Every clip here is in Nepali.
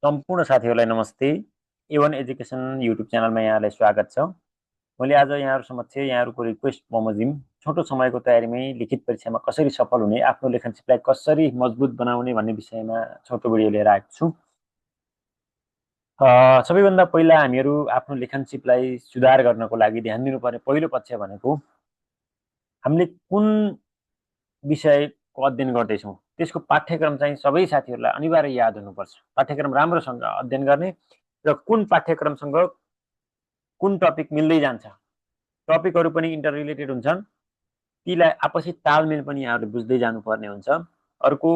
सम्पूर्ण साथीहरूलाई नमस्ते। A1 एजुकेसन युट्युब च्यानलमा यहाँलाई स्वागत छ। मैले आज यहाँहरू समक्ष यहाँहरूको रिक्वेस्ट बमोजिम छोटो समयको तयारीमै लिखित परीक्षामा कसरी सफल हुने, आफ्नो लेखनसिपलाई कसरी मजबुत बनाउने भन्ने विषयमा छोटो भिडियो लिएर आएको छु। सबैभन्दा पहिला हामीहरू आफ्नो लेखनसिपलाई सुधार गर्नको लागि ध्यान दिनुपर्ने पहिलो पक्ष भनेको हामीले कुन विषयको अध्ययन गर्दैछौँ त्यसको पाठ्यक्रम चाहिँ सबै साथीहरूलाई अनिवार्य याद हुनुपर्छ। पाठ्यक्रम राम्रोसँग अध्ययन गर्ने र कुन पाठ्यक्रमसँग कुन टपिक मिल्दै जान्छ, टपिकहरू पनि इन्टर रिलेटेड हुन्छन्, तीलाई आपसी तालमेल पनि यहाँहरूले बुझ्दै जानुपर्ने हुन्छ। अर्को,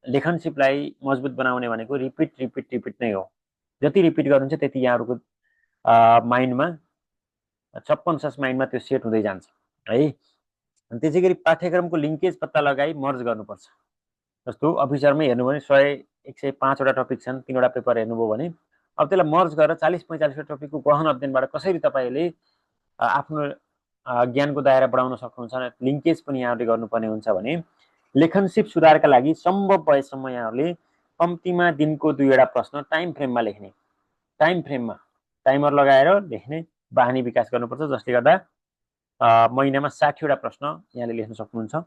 लेखनसिपलाई मजबुत बनाउने भनेको रिपिट नै हो। जति रिपिट गर्नुहुन्छ त्यति यहाँहरूको माइन्डमा सबकन्सियस माइन्डमा त्यो सेट हुँदै जान्छ है। अनि त्यसै गरी पाठ्यक्रमको लिङ्केज पत्ता लगाई मर्ज गर्नुपर्छ। जस्तो अफिसरमै हेर्नु भने 100-105वटा टपिक छन्, 3वटा पेपर हेर्नुभयो भने अब त्यसलाई मर्ज गरेर 40-45वटा टपिकको गहन अध्ययनबाट कसरी तपाईँले आफ्नो ज्ञानको दायरा बढाउन सक्नुहुन्छ, लिङ्केज पनि यहाँहरूले गर्नुपर्ने हुन्छ भने लेखनसिप सुधारका लागि सम्भव भएसम्म यहाँहरूले कम्तीमा दिनको 2वटा प्रश्न टाइम फ्रेममा लेख्ने, टाइम फ्रेममा टाइमर लगाएर लेख्ने बानी विकास गर्नुपर्छ, जसले गर्दा महिनामा 60वटा प्रश्न यहाँले लेख्न सक्नुहुन्छ।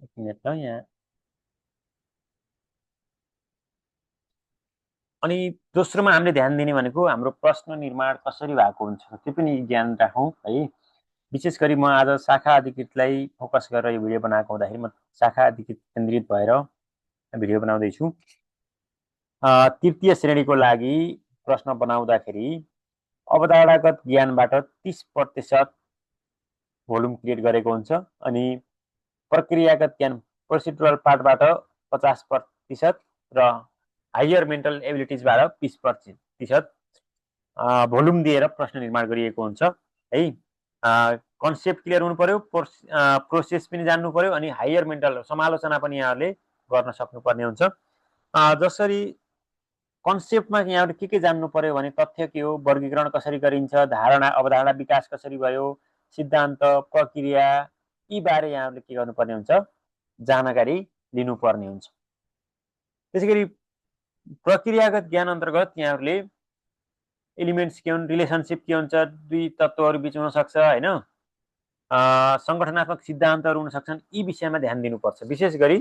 एक मिनट ल यहाँ। अनि दोस्रोमा हामीले ध्यान दिने भनेको हाम्रो प्रश्न निर्माण कसरी भएको हुन्छ त्यो पनि ज्ञान राखौँ है। विशेष गरी म आज शाखा अधिकृतलाई फोकस गरेर यो भिडियो बनाएको हुँदाखेरि म शाखा अधिकृत केन्द्रित भएर भिडियो बनाउँदैछु। तृतीय श्रेणीको लागि प्रश्न बनाउँदाखेरि अवधारणागत ज्ञानबाट 30% भोल्युम क्रिएट गरेको हुन्छ, अनि प्रक्रियागत ज्ञान प्रोसिडुरल पार्टबाट 50% र हायर मेन्टल एबिलिटिजबाट 20% भोल्युम दिएर प्रश्न निर्माण गरिएको हुन्छ है। कन्सेप्ट क्लियर हुनु पर्यो, प्रोसेस पनि जान्नु पर्यो, अनि हायर मेन्टल समालोचना पनि यहाँहरूले गर्न सक्नुपर्ने हुन्छ। जसरी कन्सेप्टमा यहाँहरूले के जान्नु पर्यो भने तथ्य के हो, वर्गीकरण कसरी गरिन्छ, धारणा अवधारणा विकास कसरी भयो, सिद्धान्त प्रक्रिया, यी बारे यहाँहरूले के गर्नुपर्ने हुन्छ, जानकारी लिनुपर्ने हुन्छ। त्यसैगरी प्रक्रियागत ज्ञान अन्तर्गत यहाँहरूले एलिमेन्ट्स के हुन्, रिलेसनसिप के हुन्छ, दुई तत्त्वहरू बिच हुन सक्छ हैन, संगठनात्मक सिद्धान्तहरू हुन सक्छन्, यी विषयमा ध्यान दिनुपर्छ। विशेष गरी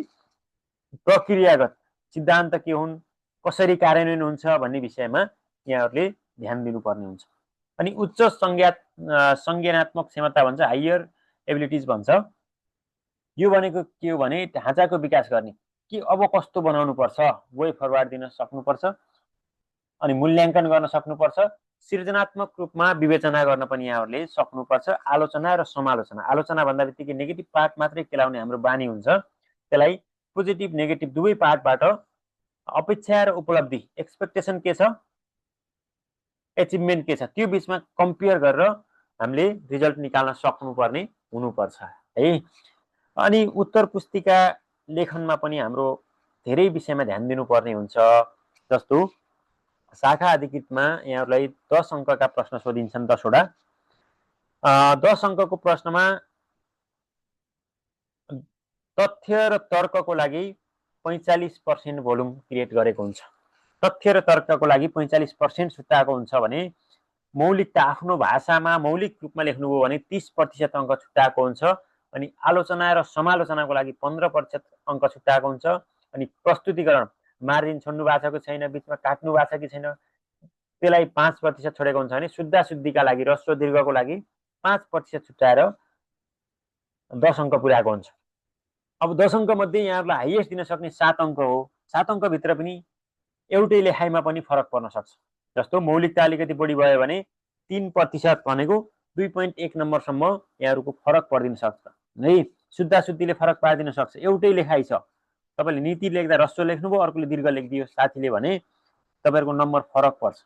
प्रक्रियागत सिद्धान्त के हुन्, कसरी कार्यान्वयन हुन्छ भन्ने विषयमा यहाँहरूले ध्यान दिनुपर्ने हुन्छ। अनि उच्च संज्ञानात्मक क्षमता भन्छ, हायर एबिलिटिज भन्छ। यो भनेको के हो भने ढाँचाको विकास गर्ने, कि अब कस्तो बनाउनु पर्छ, वे फरवार्ड दिन सक्नुपर्छ, अनि मूल्याङ्कन गर्न सक्नुपर्छ, सृजनात्मक रूपमा विवेचना गर्न पनि यहाँहरूले सक्नुपर्छ। आलोचना र समालोचना, आलोचना भन्दा बित्तिकै नेगेटिभ पार्ट मात्रै केलाउने हाम्रो बानी हुन्छ, त्यसलाई पोजिटिभ नेगेटिभ दुवै पार्टबाट अपेक्षा र उपलब्धि, एक्सपेक्टेसन के छ, एचिभमेन्ट के छ, त्यो बिचमा कम्पेयर गरेर हामीले रिजल्ट निकाल्न सक्नुपर्ने हुनुपर्छ है। अनि उत्तर पुस्तिका लेखनमा पनि हाम्रो धेरै विषयमा ध्यान दिनुपर्ने हुन्छ। जस्तो शाखा अधिकृतमा यहाँहरूलाई 10 अङ्कका प्रश्न सोधिन्छन्, 10वटा। 10 अङ्कको प्रश्नमा तथ्य र तर्कको लागि 45% भोल्युम क्रिएट गरेको हुन्छ। तथ्य र तर्कको लागि 45% छुट्याएको हुन्छ भने मौलिकता आफ्नो भाषामा मौलिक रूपमा लेख्नुभयो भने 30% अङ्क छुट्याएको हुन्छ, अनि आलोचना र समालोचनाको लागि 15% अङ्क छुट्याएको हुन्छ, अनि प्रस्तुतिकरण मार्जिन छोड्नु भएको छैन, बिचमा काट्नु भएको छ कि छैन, त्यसलाई 5% छोडेको हुन्छ भने शुद्ध शुद्धिका लागि ह्रस्व दीर्घको लागि 5% छुट्याएर 10 अङ्क पुर्याएको हुन्छ। अब 10 अङ्क मध्ये यहाँहरूलाई हाइएस्ट दिन सक्ने 7 अङ्क हो। 7 अङ्कभित्र पनि एउटै लेखाइमा पनि फरक पर्न सक्छ। जस्तो मौलिकता अलिकति बढी भयो भने 3% भनेको 2.1 नम्बरसम्म यहाँहरूको फरक पर्दिन सक्छ है। शुद्ध शुद्धिले फरक पारिदिन सक्छ। एउटै लेखाइ छ, तपाईँले नीति लेख्दा ह्रस्व लेख्नुभयो, अर्कोले दीर्घ लेखिदियो साथीले भने तपाईँहरूको नम्बर फरक पर्छ।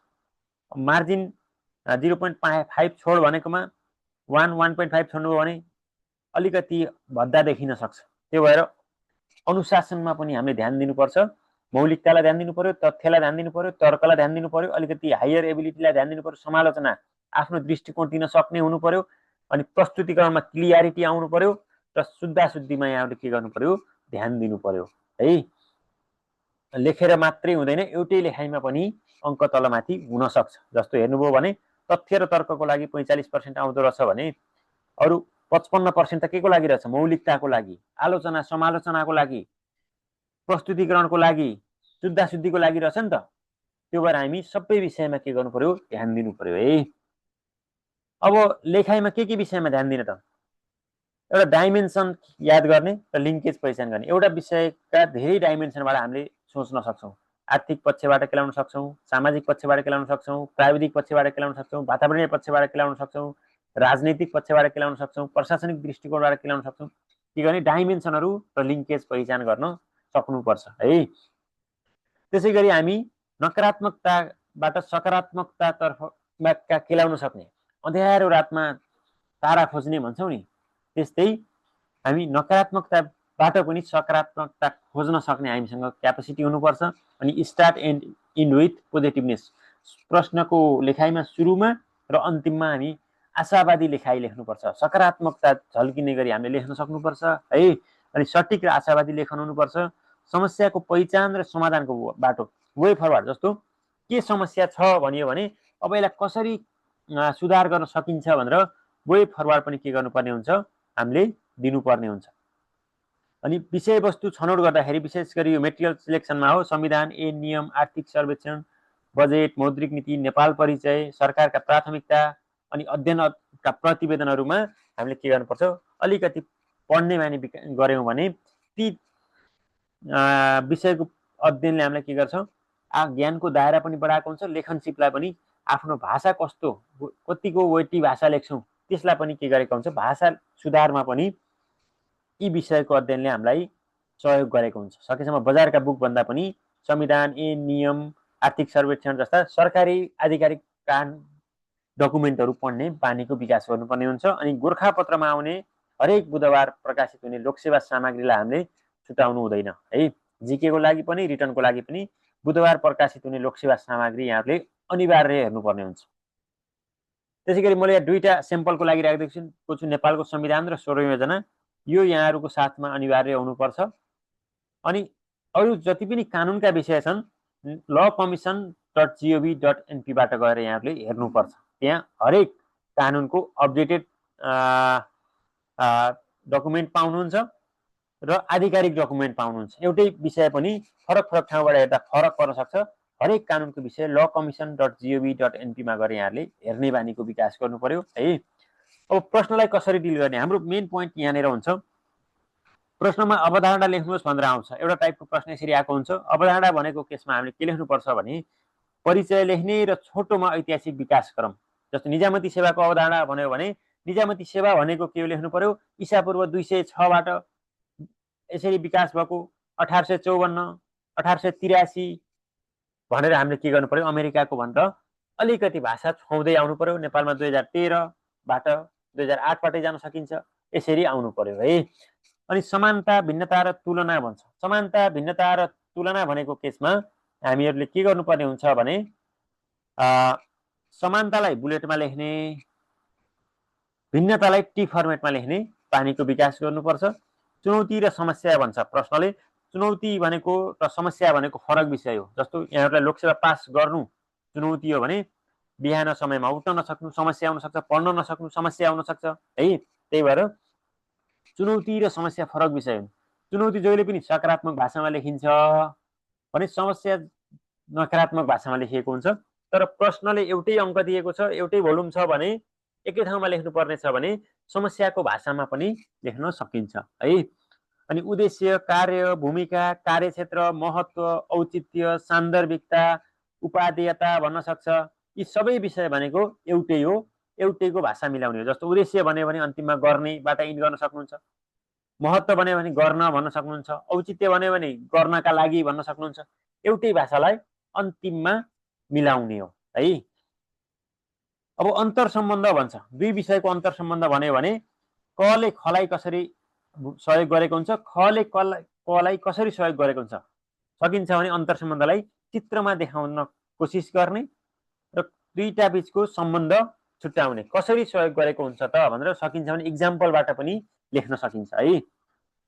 मार्जिन 0.5 छोड भनेकोमा 1.5 छोड्नुभयो भने अलिकति भद्दा देखिन सक्छ। त्यो भएर अनुशासनमा पनि हामीले ध्यान दिनुपर्छ, मौलिकतालाई ध्यान दिनु पर्यो, तथ्यलाई ध्यान दिनु पर्यो, तर्कलाई ध्यान दिनु पर्यो, अलिकति हायर एबिलिटीलाई ध्यान दिनु पर्यो, समालोचना आफ्नो दृष्टिकोण दिन सक्ने हुनु पर्यो, अनि प्रस्तुतिकरणमा क्लियरिटी आउनु पर्यो, र शुद्धाशुद्धिमा यहाँले के गर्नु पर्यो, ध्यान दिनु पर्यो है। लेखेर मात्रै हुँदैन, एउटै लेखाइमा पनि अङ्क तलमाथि हुन सक्छ। जस्तो हेर्नुभयो भने तथ्य र तर्कको लागि 45% आउँदो रहेछ भने अरू 55% त के को लागि रहेछ, मौलिकताको लागि, आलोचना समालोचनाको लागि, प्रस्तुतिकरणको लागि, शुद्धाशुद्धिको लागि रहेछ नि त। त्यो भएर हामी सबै विषयमा के गर्नु पर्यो, ध्यान दिनु पर्यो है। अब लेखाइमा के विषयमा ध्यान दिने त, एउटा डाइमेन्सन याद गर्ने र लिङ्केज पहिचान गर्ने। एउटा विषयका धेरै डाइमेन्सनबाट हामीले सोच्न सक्छौँ। आर्थिक पक्षबाट केलाउन सक्छौँ, सामाजिक पक्षबाट केलाउन सक्छौँ, प्राविधिक पक्षबाट केलाउन सक्छौँ, वातावरणीय पक्षबाट केलाउन सक्छौँ, राजनैतिक पक्षबाट केलाउन सक्छौँ, प्रशासनिक दृष्टिकोणबाट केलाउन सक्छौँ। के गर्ने, डाइमेन्सनहरू र लिङ्केज पहिचान गर्न सक्नुपर्छ है। त्यसै गरी हामी नकारात्मकताबाट सकारात्मकतातर्फ केलाउन सक्ने, अँध्यारो रातमा तारा खोज्ने भन्छौँ नि, त्यस्तै हामी नकारात्मकताबाट पनि सकारात्मकता खोज्न सक्ने हामीसँग क्यापेसिटी हुनुपर्छ। अनि स्टार्ट एन्ड इन्ड विथ पोजिटिभनेस। प्रश्नको लेखाइमा सुरुमा र अन्तिममा हामी आशावादी लेखाइ लेख्नुपर्छ, सकारात्मकता झल्किने गरी हामीले लेख्न सक्नुपर्छ है। अनि सठिक र आशावादी लेखन हुनुपर्छ। समस्याको पहिचान र समाधानको बाटो, वे फरवर्ड। जस्तो के समस्या छ भनियो भने अब यसलाई कसरी सुधार गर्न सकिन्छ भनेर वे फरवर्ड पनि के गर्नुपर्ने हुन्छ, हामीले दिनुपर्ने हुन्छ। अनि विषयवस्तु छनौट गर्दाखेरि विशेष गरी यो मेटेरियल सिलेक्सनमा हो, संविधान, नियम, आर्थिक सर्वेक्षण, बजेट, मौद्रिक नीति, नेपाल परिचय, सरकारका प्राथमिकता अनि अध्ययनका प्रतिवेदनहरूमा हामीले के गर्नुपर्छ, अलिकति पढ्ने बानी गऱ्यौँ भने ती विषयको अध्ययनले हामीलाई के गर्छ, ज्ञानको दायरा पनि बढाएको हुन्छ, लेखनसिपलाई पनि, आफ्नो भाषा कस्तो, कतिको वेटी भाषा लेख्छौँ त्यसलाई पनि के गरेको हुन्छ, भाषा सुधारमा पनि यी विषयको अध्ययनले हामीलाई सहयोग गरेको हुन्छ। सकेसम्म बजारका बुकभन्दा पनि संविधान, नियम, आर्थिक सर्वेक्षण जस्ता सरकारी आधिकारिक डकुमेन्टहरू पढ्ने बानीको विकास गर्नुपर्ने हुन्छ। अनि गोर्खापत्रमा आउने हरेक बुधबार प्रकाशित हुने लोकसेवा सामग्रीलाई हामीले छुटाउनु हुँदैन है। जिके को लागि पनि रिटर्नको लागि पनि बुधबार प्रकाशित हुने लोकसेवा सामग्री यहाँले अनिवार्य हेर्नुपर्ने हुन्छ। त्यसै गरी मैले दुईटा सेम्पलको लागि राखिदिएको छु, नेपालको संविधान र 16औं योजना। यो यहाँहरूको साथमा अनिवार्य हुनुपर्छ। अनि अरू जति पनि कानुनका विषय छन् lawcommission.gov.np बाट गएर यहाँहरूले हेर्नुपर्छ। त्यहाँ हरेक कानुनको अपडेटेड डकुमेन्ट पाउनुहुन्छ र आधिकारिक डकुमेन्ट पाउनुहुन्छ। एउटै विषय पनि फरक फरक ठाउँबाट हेर्दा फरक पर्न सक्छ। हरेक कानुनको विषय lawcommission.gov.np मा गएर यहाँले हेर्ने बानीको विकास गर्नु पर्यो है। अब प्रश्नलाई कसरी डिल गर्ने, हाम्रो मेन पोइन्ट यहाँनिर हुन्छ। प्रश्नमा अवधारणा लेख्नुहोस् भनेर आउँछ। एउटा टाइपको प्रश्न यसरी आएको हुन्छ। अवधारणा भनेको केसमा हामीले के लेख्नुपर्छ भने परिचय लेख्ने र छोटोमा ऐतिहासिक विकास क्रम। जस्तो निजामती सेवाको अवधारणा भन्यो भने निजामती सेवा भनेको के लेख्नु पर्यो, ईसापूर्व 206 बाट यसरी विकास भएको 1854 1883 भनेर हामीले के गर्नु पर्यो, अमेरिकाको भनेर अलिकति भाषा छुँदै आउनु पर्यो। नेपालमा 2013 बाट 2008 बाटै जान सकिन्छ, यसरी आउनु पर्यो है। अनि समानता, भिन्नता र तुलना भन्छ। समानता, भिन्नता र तुलना भनेको केसमा हामीहरूले के गर्नुपर्ने हुन्छ भने समानतालाई बुलेटमा लेख्ने, भिन्नतालाई टी फर्मेटमा लेख्ने बानीको विकास गर्नुपर्छ। चुनौती र समस्या भन्छ प्रश्नले। चुनौती भनेको र समस्या भनेको फरक विषय हो। जस्तो यहाँहरूलाई लोकसेवा पास गर्नु चुनौती हो भने बिहान समयमा उठ्न नसक्नु समस्या हुन सक्छ, पढ्न नसक्नु समस्या हुन सक्छ है। त्यही भएर चुनौती र समस्या फरक विषय हुन्। चुनौती जहिले पनि सकारात्मक भाषामा लेखिन्छ भने समस्या नकारात्मक भाषामा लेखिएको हुन्छ। तर प्रश्नले एउटै अङ्क दिएको छ, एउटै भोल्युम छ भने एकै ठाउँमा लेख्नुपर्ने छ भने समस्याको भाषामा पनि लेख्न सकिन्छ है। अनि उद्देश्य, कार्य, भूमिका, कार्यक्षेत्र, महत्त्व, औचित्य, सान्दर्भिकता, उपादेयता भन्न सक्छ। यी सबै विषय भनेको एउटै हो, एउटैको भाषा मिलाउने हो। जस्तो उद्देश्य भन्यो भने अन्तिममा गर्नेबाट इन्ड गर्न सक्नुहुन्छ, महत्त्व भन्यो भने गर्न भन्न सक्नुहुन्छ, औचित्य भन्यो भने गर्नका लागि भन्न सक्नुहुन्छ। एउटै भाषालाई अन्तिममा मिलाउने हो है। अब अन्तर सम्बन्ध भन्छ। दुई विषयको अन्तर सम्बन्ध भन्यो भने कले खलाई कसरी सहयोग गरेको हुन्छ, खले कलाई कसरी सहयोग गरेको हुन्छ, सकिन्छ भने अन्तर सम्बन्धलाई चित्रमा देखाउन कोसिस गर्ने र दुईटा बीचको सम्बन्ध छुट्याउने, कसरी सहयोग गरेको हुन्छ त भनेर सकिन्छ भने इक्जाम्पलबाट पनि लेख्न सकिन्छ है।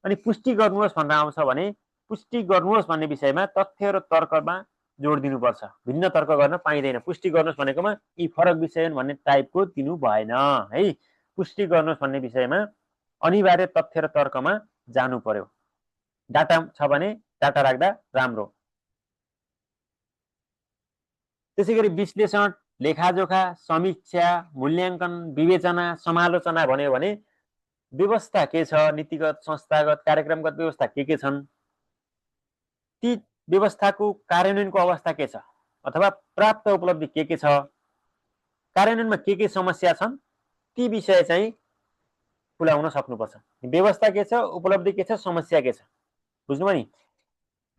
अनि पुष्टि गर्नुहोस् भनेर आउँछ भने पुष्टि गर्नुहोस् भन्ने विषयमा तथ्य र तर्कमा जोड दिनुपर्छ। भिन्न तर्क गर्न पाइँदैन। पुष्टि गर्नुहोस् भनेकोमा यी फरक विषय हुन् भन्ने टाइपको दिनु भएन है। पुष्टि गर्नुहोस् भन्ने विषयमा अनिवार्य तथ्य र तर्कमा जानु पर्यो। डाटा छ भने डाटा राख्दा राम्रो। त्यसै गरी विश्लेषण, लेखाजोखा, समीक्षा, मूल्याङ्कन, विवेचना, समालोचना भन्यो भने व्यवस्था के छ, नीतिगत, संस्थागत, कार्यक्रमगत व्यवस्था के छन्, ती व्यवस्थाको कार्यान्वयनको अवस्था के छ अथवा प्राप्त उपलब्धि के छ, कार्यान्वयनमा के समस्या छन्, ती विषय चाहिँ खुलाउन सक्नुपर्छ। व्यवस्था के छ, उपलब्धि के छ, समस्या के छ, बुझ्नुभयो नि।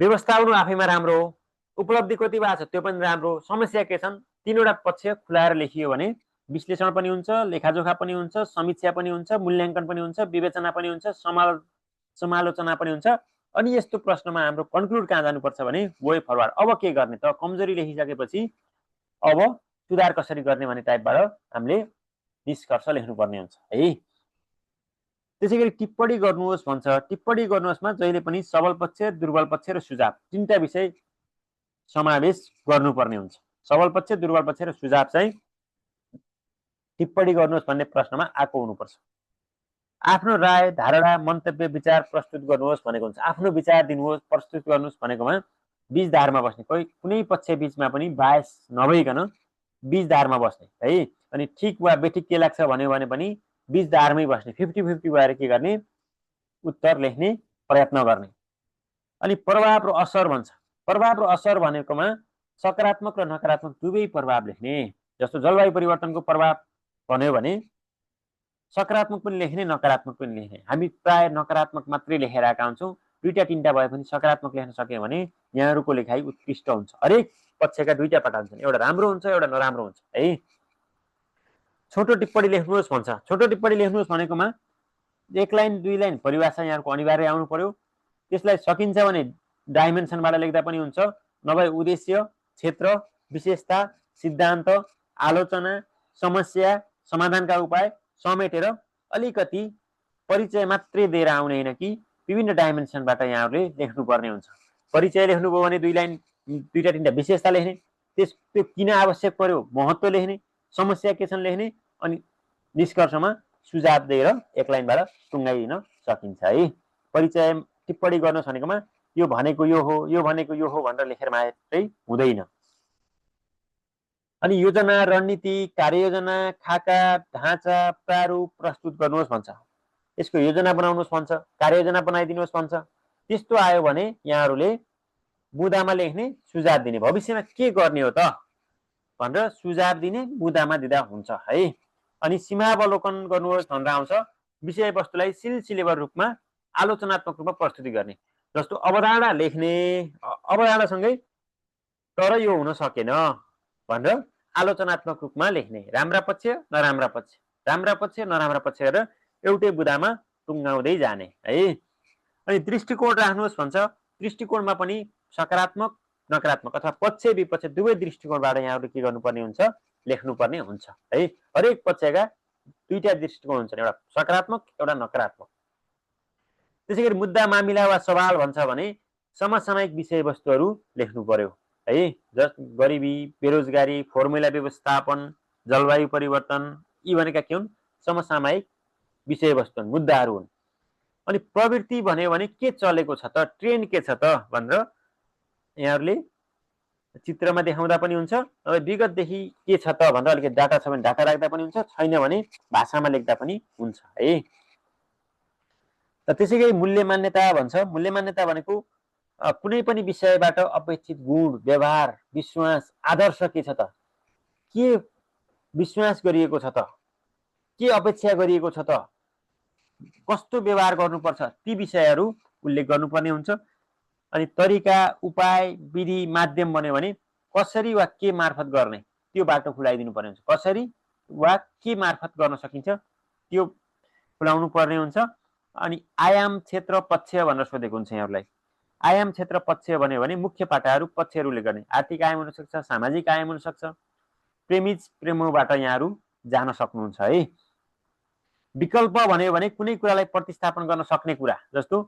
व्यवस्था आउनु आफैमा राम्रो हो, उपलब्धि कति भएको छ त्यो पनि राम्रो, समस्या के छन्, तीनवटा पक्ष खुलाएर लेखियो भने विश्लेषण पनि हुन्छ, लेखाजोखा पनि हुन्छ, समीक्षा पनि हुन्छ, मूल्याङ्कन पनि हुन्छ, विवेचना पनि हुन्छ, समालोचना पनि हुन्छ। अनि यस्तो प्रश्नमा हाम्रो कन्क्लुड कहाँ जानुपर्छ भने वे फरवार्ड। अब के गर्ने त, कमजोरी लेखिसकेपछि अब सुधार कसरी गर्ने भन्ने टाइपबाट हामीले निष्कर्ष लेख्नुपर्ने हुन्छ है। त्यसै गरी टिप्पणी गर्नुहोस् भन्छ। टिप्पणी गर्नुहोस्मा जहिले पनि सबल पक्ष, दुर्बल पक्ष र सुझाव तीनटा विषय समावेश गर्नुपर्ने हुन्छ। सबल पक्ष, दुर्बल पक्ष र सुझाव चाहिँ टिप्पणी गर्नुहोस् भन्ने प्रश्नमा आएको हुनुपर्छ। आफ्नो राय, धारणा, मन्तव्य, विचार प्रस्तुत गर्नुहोस् भनेको हुन्छ। आफ्नो विचार दिनुहोस्, प्रस्तुत गर्नुहोस् भनेकोमा बीच धारमा बस्ने, कोही कुनै पक्ष बीचमा पनि बायस नभइकन बीच धारमा बस्ने है। अनि ठिक वा बेठिक के लाग्छ भन्यो भने पनि बीच धारमै बस्ने, 50-50 भएर के गर्ने, उत्तर लेख्ने प्रयत्न गर्ने। अनि प्रभाव र असर भन्छ। प्रभाव र असर भनेकोमा सकारात्मक र नकारात्मक दुवै प्रभाव लेख्ने। जस्तो जलवायु परिवर्तनको प्रभाव भन्यो भने सकारात्मक पनि लेख्ने, नकारात्मक पनि लेख्ने। हामी प्राय नकारात्मक मात्रै लेखेर आएका हुन्छौँ। दुईटा तिनटा भए पनि सकारात्मक लेख्न सक्यो भने यहाँहरूको लेखाइ उत्कृष्ट हुन्छ। हरेक पक्षका दुईटा पाटा हुन्छन्, एउटा राम्रो हुन्छ, एउटा नराम्रो हुन्छ है। छोटो टिप्पणी लेख्नुहोस् भन्छ। छोटो टिप्पणी लेख्नुहोस् भनेकोमा 1 लाइन 2 लाइन परिभाषा यहाँको अनिवार्य आउनु पर्यो। त्यसलाई सकिन्छ भने डाइमेन्सनबाट लेख्दा पनि हुन्छ, नभए उद्देश्य, क्षेत्र, विशेषता, सिद्धान्त, आलोचना, समस्या, समाधानका उपाय समेटेर अलिकति परिचय मात्रै दिएर आउने होइन कि विभिन्न डाइमेन्सनबाट यहाँहरूले लेख्नुपर्ने हुन्छ। परिचय लेख्नुभयो भने 2 लाइन, दुईटा तिनटा विशेषता लेख्ने, त्यो किन आवश्यक पर्यो महत्त्व लेख्ने, समस्या के छन् लेख्ने, अनि निष्कर्षमा सुझाव दिएर 1 लाइनबाट टुङ्गाइदिन सकिन्छ है। परिचय टिप्पणी गर्नुहोस् भनेकोमा यो भनेको यो हो, यो भनेको यो हो भनेर लेखेर मात्रै हुँदैन। अनि योजना, रणनीति, कार्ययोजना, खाका, ढाँचा, प्रारूप प्रस्तुत गर्नुहोस् भन्छ। यसको योजना बनाउनुहोस् भन्छ, कार्ययोजना बनाइदिनुहोस् भन्छ। त्यस्तो आयो भने यहाँहरूले मुद्दामा लेख्ने, सुझाव दिने, भविष्यमा के गर्ने हो त भनेर सुझाव दिने, मुद्दामा दिँदा हुन्छ है। अनि सीमावलोकन गर्नुहोस् भनेर आउँछ। विषयवस्तुलाई सिलसिलेवार रूपमा आलोचनात्मक रूपमा प्रस्तुति गर्ने। जस्तो अवधारणा लेख्ने, अवधारणासँगै तर यो हुन सकेन भनेर आलोचनात्मक रूपमा लेख्ने, राम्रा पक्ष, नराम्रा पक्ष, राम्रा पक्ष, नराम्रा पक्ष गरेर एउटै बुदामा टुङ्गाउँदै जाने है। अनि दृष्टिकोण राख्नुहोस् भन्छ। दृष्टिकोणमा पनि सकारात्मक, नकारात्मक अथवा पक्ष विपक्ष दुवै दृष्टिकोणबाट यहाँहरू के गर्नुपर्ने हुन्छ, लेख्नुपर्ने हुन्छ है। हरेक पक्षका दुईटा दृष्टिकोण हुन्छन्, एउटा सकारात्मक, एउटा नकारात्मक। त्यसै गरी मुद्दा, मामिला वा सवाल भन्छ भने समसामयिक विषयवस्तुहरू लेख्नु पर्यो है। जस्तो गरिबी, बेरोजगारी, फर्मुला व्यवस्थापन, जलवायु परिवर्तन, यी भनेका के हुन्, समसामयिक विषयवस्तु हुन्, मुद्दाहरू हुन्। अनि प्रवृत्ति भन्यो भने के चलेको छ त, ट्रेन्ड के छ त भनेर यहाँहरूले चित्रमा देखाउँदा पनि हुन्छ, अब विगतदेखि के छ त भनेर अलिकति डाटा छ भने डाटा राख्दा पनि हुन्छ, छैन भने भाषामा लेख्दा पनि हुन्छ है। त्यसै गरी मूल्य मान्यता भन्छ। मूल्य मान्यता भनेको कुनै पनि विषयबाट अपेक्षित गुण, व्यवहार, विश्वास, आदर्श के छ त, के विश्वास गरिएको छ त, के अपेक्षा गरिएको छ त, कस्तो व्यवहार गर्नुपर्छ, ती विषयहरू उल्लेख गर्नुपर्ने हुन्छ। अनि तरिका, उपाय, विधि, माध्यम भन्यो भने कसरी वा के मार्फत गर्ने, त्यो बाटो खुलाइदिनु पर्ने हुन्छ। कसरी वा के मार्फत गर्न सकिन्छ त्यो खुलाउनु पर्ने हुन्छ। अनि आयाम क्षेत्र पक्ष भनेर सोधेको हुन्छ यहाँहरूलाई। आयाम क्षेत्र पक्ष भन्यो भने मुख्य पाटाहरू पक्षहरूले गर्ने आर्थिक आयाम हुनसक्छ, सामाजिक आयाम हुनसक्छ। प्रेमिज प्रेमोबाट यहाँहरू जान सक्नुहुन्छ है। विकल्प भन्यो भने कुनै कुरालाई प्रतिस्थापन गर्न सक्ने कुरा, जस्तो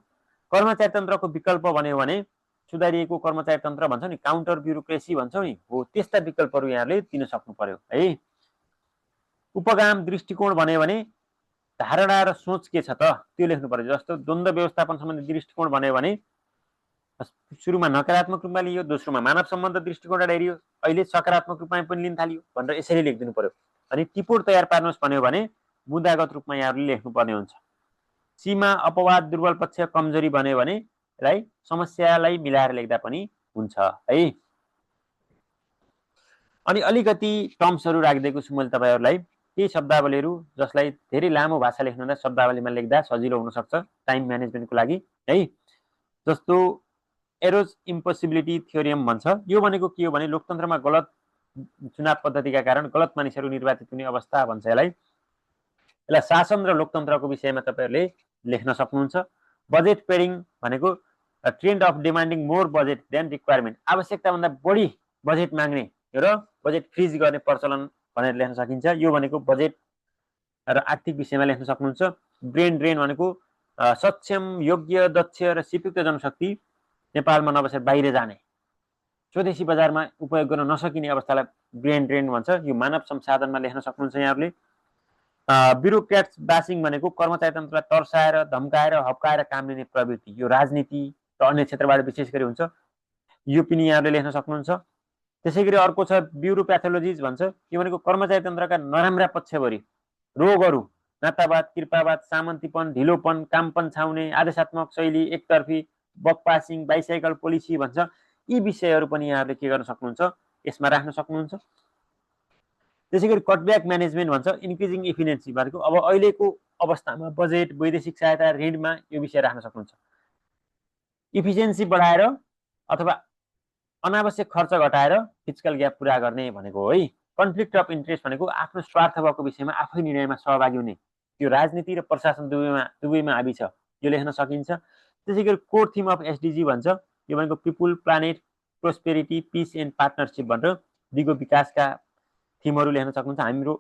कर्मचारी तन्त्रको विकल्प भन्यो भने सुधारिएको कर्मचारी तन्त्र भन्छौँ नि, काउन्टर ब्युरोक्रेसी भन्छौँ नि, हो त्यस्ता विकल्पहरू यहाँले दिन सक्नु पर्यो है। उपगाम दृष्टिकोण भन्यो भने धारणा र सोच के छ त त्यो लेख्नु पर्यो। जस्तो द्वन्द्व व्यवस्थापन सम्बन्धी दृष्टिकोण भन्यो भने सुरुमा नकारात्मक रूपमा लियो, दोस्रोमा मानव सम्बन्ध दृष्टिकोणबाट हेरियो, अहिले सकारात्मक रूपमा पनि लिन थालियो भनेर यसरी लेखिदिनु पर्यो। अनि टिपोट तयार पार्नुहोस् भन्यो भने मुद्दागत रूपमा यहाँहरूले लेख्नुपर्ने हुन्छ। सीमा अपवाद दुर्बल पक्ष कमजोरी भन्यो भने यसलाई समस्यालाई मिलाएर लेख्दा पनि हुन्छ है। अनि अलिकति टर्म्सहरू राखिदिएको छु मैले तपाईँहरूलाई, केही शब्दावलीहरू जसलाई धेरै लामो भाषा लेख्नुहुँदा शब्दावलीमा लेख्दा सजिलो हुनसक्छ टाइम म्यानेजमेन्टको लागि है। जस्तो एरोज इम्पोसिबिलिटी थ्योरियम भन्छ। यो भनेको के हो भने लोकतन्त्रमा गलत चुनाव पद्धतिका कारण गलत मानिसहरू निर्वाचित हुने अवस्था भन्छ यसलाई। यसलाई शासन र लोकतन्त्रको विषयमा तपाईँहरूले लेख्न सक्नुहुन्छ। बजेट पेडिङ भनेको trend of demanding more budget than requirement, आवश्यकताभन्दा बढी बजेट माग्ने र बजेट फ्रिज गर्ने प्रचलन भनेर लेख्न सकिन्छ। यो भनेको बजेट र आर्थिक विषयमा लेख्न सक्नुहुन्छ। ब्रेन ड्रेन भनेको सक्षम, योग्य, दक्ष र सिपयुक्त जनशक्ति नेपालमा नबसेर बाहिर जाने, स्वदेशी बजारमा उपयोग गर्न नसकिने अवस्थालाई ब्रेन ड्रेन भन्छ। यो मानव संसाधनमा लेख्न सक्नुहुन्छ यहाँहरूले। ब्युरोक्रेट्स बासिङ भनेको कर्मचारी तन्त्रलाई तर्साएर, धम्काएर, हप्काएर काम लिने प्रवृत्ति, यो राजनीति र अन्य क्षेत्रबाट विशेष गरी हुन्छ। यो पनि यहाँहरूले लेख्न सक्नुहुन्छ। त्यसै गरी अर्को छ ब्युरोप्याथोलोजिज भन्छ। यो भनेको कर्मचारी तन्त्रका नराम्रा पक्षभरि रोगहरू, नातावाद, कृपावाद, सामन्तीपन, ढिलोपन, कामपन छाउने, आदेशात्मक शैली, एकतर्फी, बकपासिङ, बाइसाइकल पोलिसी भन्छ। यी विषयहरू पनि यहाँहरूले के गर्न सक्नुहुन्छ, यसमा राख्न सक्नुहुन्छ। त्यसै गरी कटब्याक म्यानेजमेन्ट भन्छ। इन्क्रिजिङ इफिसियन्सी भनेको अब अहिलेको अवस्थामा बजेट, वैदेशिक सहायता, ऋणमा यो विषय राख्न सक्नुहुन्छ। इफिसियन्सी बढाएर अथवा अनावश्यक खर्च घटाएर फिस्कल ग्याप पुरा गर्ने भनेको हो है। कन्फ्लिक्ट अफ इन्ट्रेस्ट भनेको आफ्नो स्वार्थ भएको विषयमा आफै निर्णयमा सहभागी हुने, यो राजनीति र प्रशासन दुवैमा हाबी छ, यो लेख्न सकिन्छ। त्यसै गरी कोर थिम अफ एसडिजी भन्छ। यो भनेको people, planet, prosperity, piece and partnership भनेर दिगो विकासका थिमहरू लेख्न सक्नुहुन्छ। हाम्रो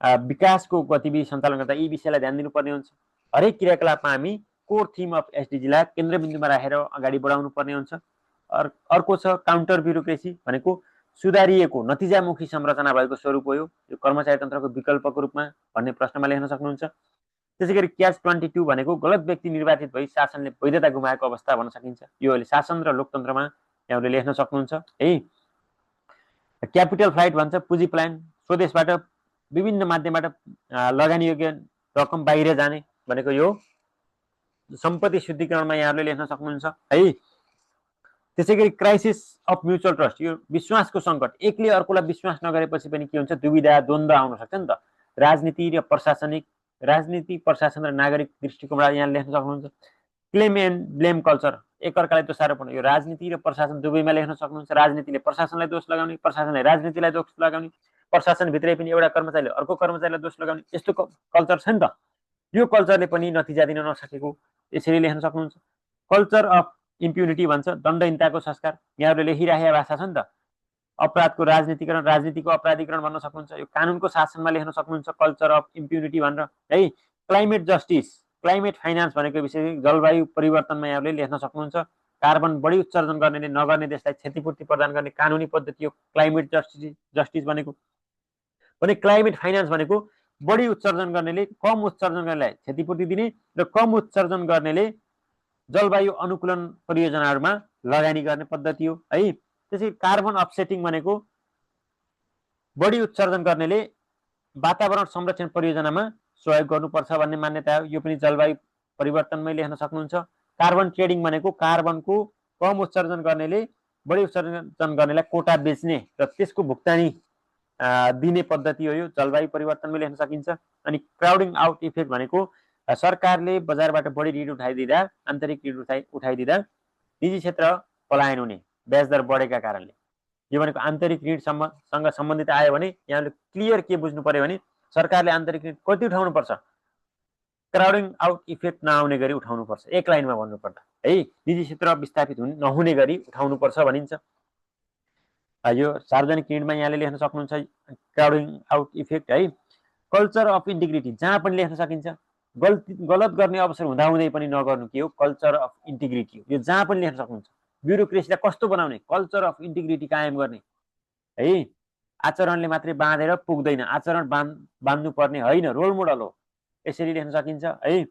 विकासको गतिविधि सञ्चालन गर्दा यी विषयलाई ध्यान दिनुपर्ने हुन्छ। हरेक क्रियाकलापमा हामी कोर थिम अफ एसडिजीलाई केन्द्रबिन्दुमा राखेर अगाडि बढाउनु पर्ने हुन्छ। अर्को छ काउन्टर ब्युरोक्रेसी भनेको सुधारिएको नतिजामुखी संरचना भएको स्वरूप हो। यो कर्मचारी तन्त्रको विकल्पको रूपमा भन्ने प्रश्नमा लेख्न सक्नुहुन्छ। त्यसै गरी क्याच 22 भनेको गलत व्यक्ति निर्वाचित भई शासनले वैधता गुमाएको अवस्था भन्न सकिन्छ। यो अहिले शासन र लोकतन्त्रमा यहाँहरूले लेख्न सक्नुहुन्छ है। क्यापिटल फ्लाइट भन्छ। पुँजी प्लान, स्वदेशबाट विभिन्न माध्यमबाट लगानी योग्य रकम बाहिर जाने भनेको यो सम्पत्ति शुद्धिकरणमा यहाँहरूले लेख्न सक्नुहुन्छ है। त्यसै गरी क्राइसिस अफ म्युचुअल ट्रस्ट, यो विश्वासको सङ्कट, एकले अर्कोलाई विश्वास नगरेपछि पनि के हुन्छ, दुविधा, द्वन्द्व आउन सक्छ नि त। राजनीति, प्रशासन र नागरिक दृष्टिकोणबाट यहाँ लेख्न सक्नुहुन्छ। क्लेम एन्ड ब्लेम कल्चर, एकअर्कालाई दोषारोपण, यो राजनीति र प्रशासन दुवैमा लेख्न सक्नुहुन्छ। राजनीतिले प्रशासनलाई दोष लगाउने, प्रशासनले राजनीतिलाई दोष लगाउने, प्रशासनभित्रै पनि एउटा कर्मचारीले अर्को कर्मचारीलाई दोष लगाउने, यस्तो कल्चर छ नि त। यो कल्चरले पनि नतिजा दिन नसकेको यसरी लेख्न सक्नुहुन्छ। कल्चर अफ इम्प्युनिटी भन्छ। दण्डहीनताको संस्कार, यहाँहरूले लेखिराखेका भाषा छ नि त। अपराधको राजनीतिकरण, राजनीतिको अपराधीकरण भन्न सक्नुहुन्छ। यो कानुनको शासनमा लेख्न सक्नुहुन्छ कल्चर अफ इम्प्युनिटी भनेर है। क्लाइमेट जस्टिस, क्लाइमेट फाइनान्स भनेको विषय जलवायु परिवर्तनमा यहाँहरूले लेख्न सक्नुहुन्छ। कार्बन बढी उत्सर्जन गर्नेले नगर्ने देशलाई क्षतिपूर्ति प्रदान गर्ने कानुनी पद्धति हो क्लाइमेट जस्टिस भनेको। भने क्लाइमेट फाइनान्स भनेको बढी उत्सर्जन गर्नेले कम उत्सर्जन गर्नेलाई क्षतिपूर्ति दिने र कम उत्सर्जन गर्नेले जलवायु अनुकूलन परियोजनाहरूमा लगानी गर्ने पद्धति हो है। त्यसै कार्बन अफसेटिङ भनेको बढी उत्सर्जन गर्नेले वातावरण संरक्षण परियोजनामा सहयोग गर्नुपर्छ भन्ने मान्यता हो। यो पनि जलवायु परिवर्तनमै लेख्न सक्नुहुन्छ। कार्बन ट्रेडिङ भनेको कार्बनको कम उत्सर्जन गर्नेले बढी उत्सर्जन गर्नेलाई कोटा बेच्ने र त्यसको भुक्तानी दिने पद्धति हो, यो जलवायु परिवर्तनमै लेख्न सकिन्छ। अनि क्राउडिङ आउट इफेक्ट भनेको सरकारले बजारबाट बढी ऋण उठाइदिँदा, आन्तरिक ऋण उठाइदिँदा निजी क्षेत्र पलायन हुने, ब्याज दर बढेका कारणले। यो भनेको आन्तरिक ऋणसँग सम्बन्धित आयो भने यहाँले क्लियर के बुझ्नु पर्यो भने सरकारले आन्तरिक ऋण कति उठाउनुपर्छ, क्राउडिङ आउट इफेक्ट नआउने गरी उठाउनुपर्छ, एक लाइनमा भन्नुपर्दा है। निजी क्षेत्र विस्थापित नहुने गरी उठाउनुपर्छ भनिन्छ। यो सार्वजनिक ऋणमा यहाँले लेख्न सक्नुहुन्छ क्राउडिङ आउट इफेक्ट है। कल्चर अफ इन्टिग्रिटी जहाँ पनि लेख्न सकिन्छ। गलत गर्ने अवसर हुँदाहुँदै पनि नगर्नु के हो, कल्चर अफ इन्टिग्रिटी हो। यो जहाँ पनि लेख्न सक्नुहुन्छ। ब्युरोक्रेसीलाई कस्तो बनाउने, कल्चर अफ इन्टिग्रिटी कायम गर्ने है। आचरणले मात्रै बाँधेर पुग्दैन, आचरण बाँध्नु पर्ने होइन, रोल मोडल हो, यसरी लेख्न सकिन्छ है।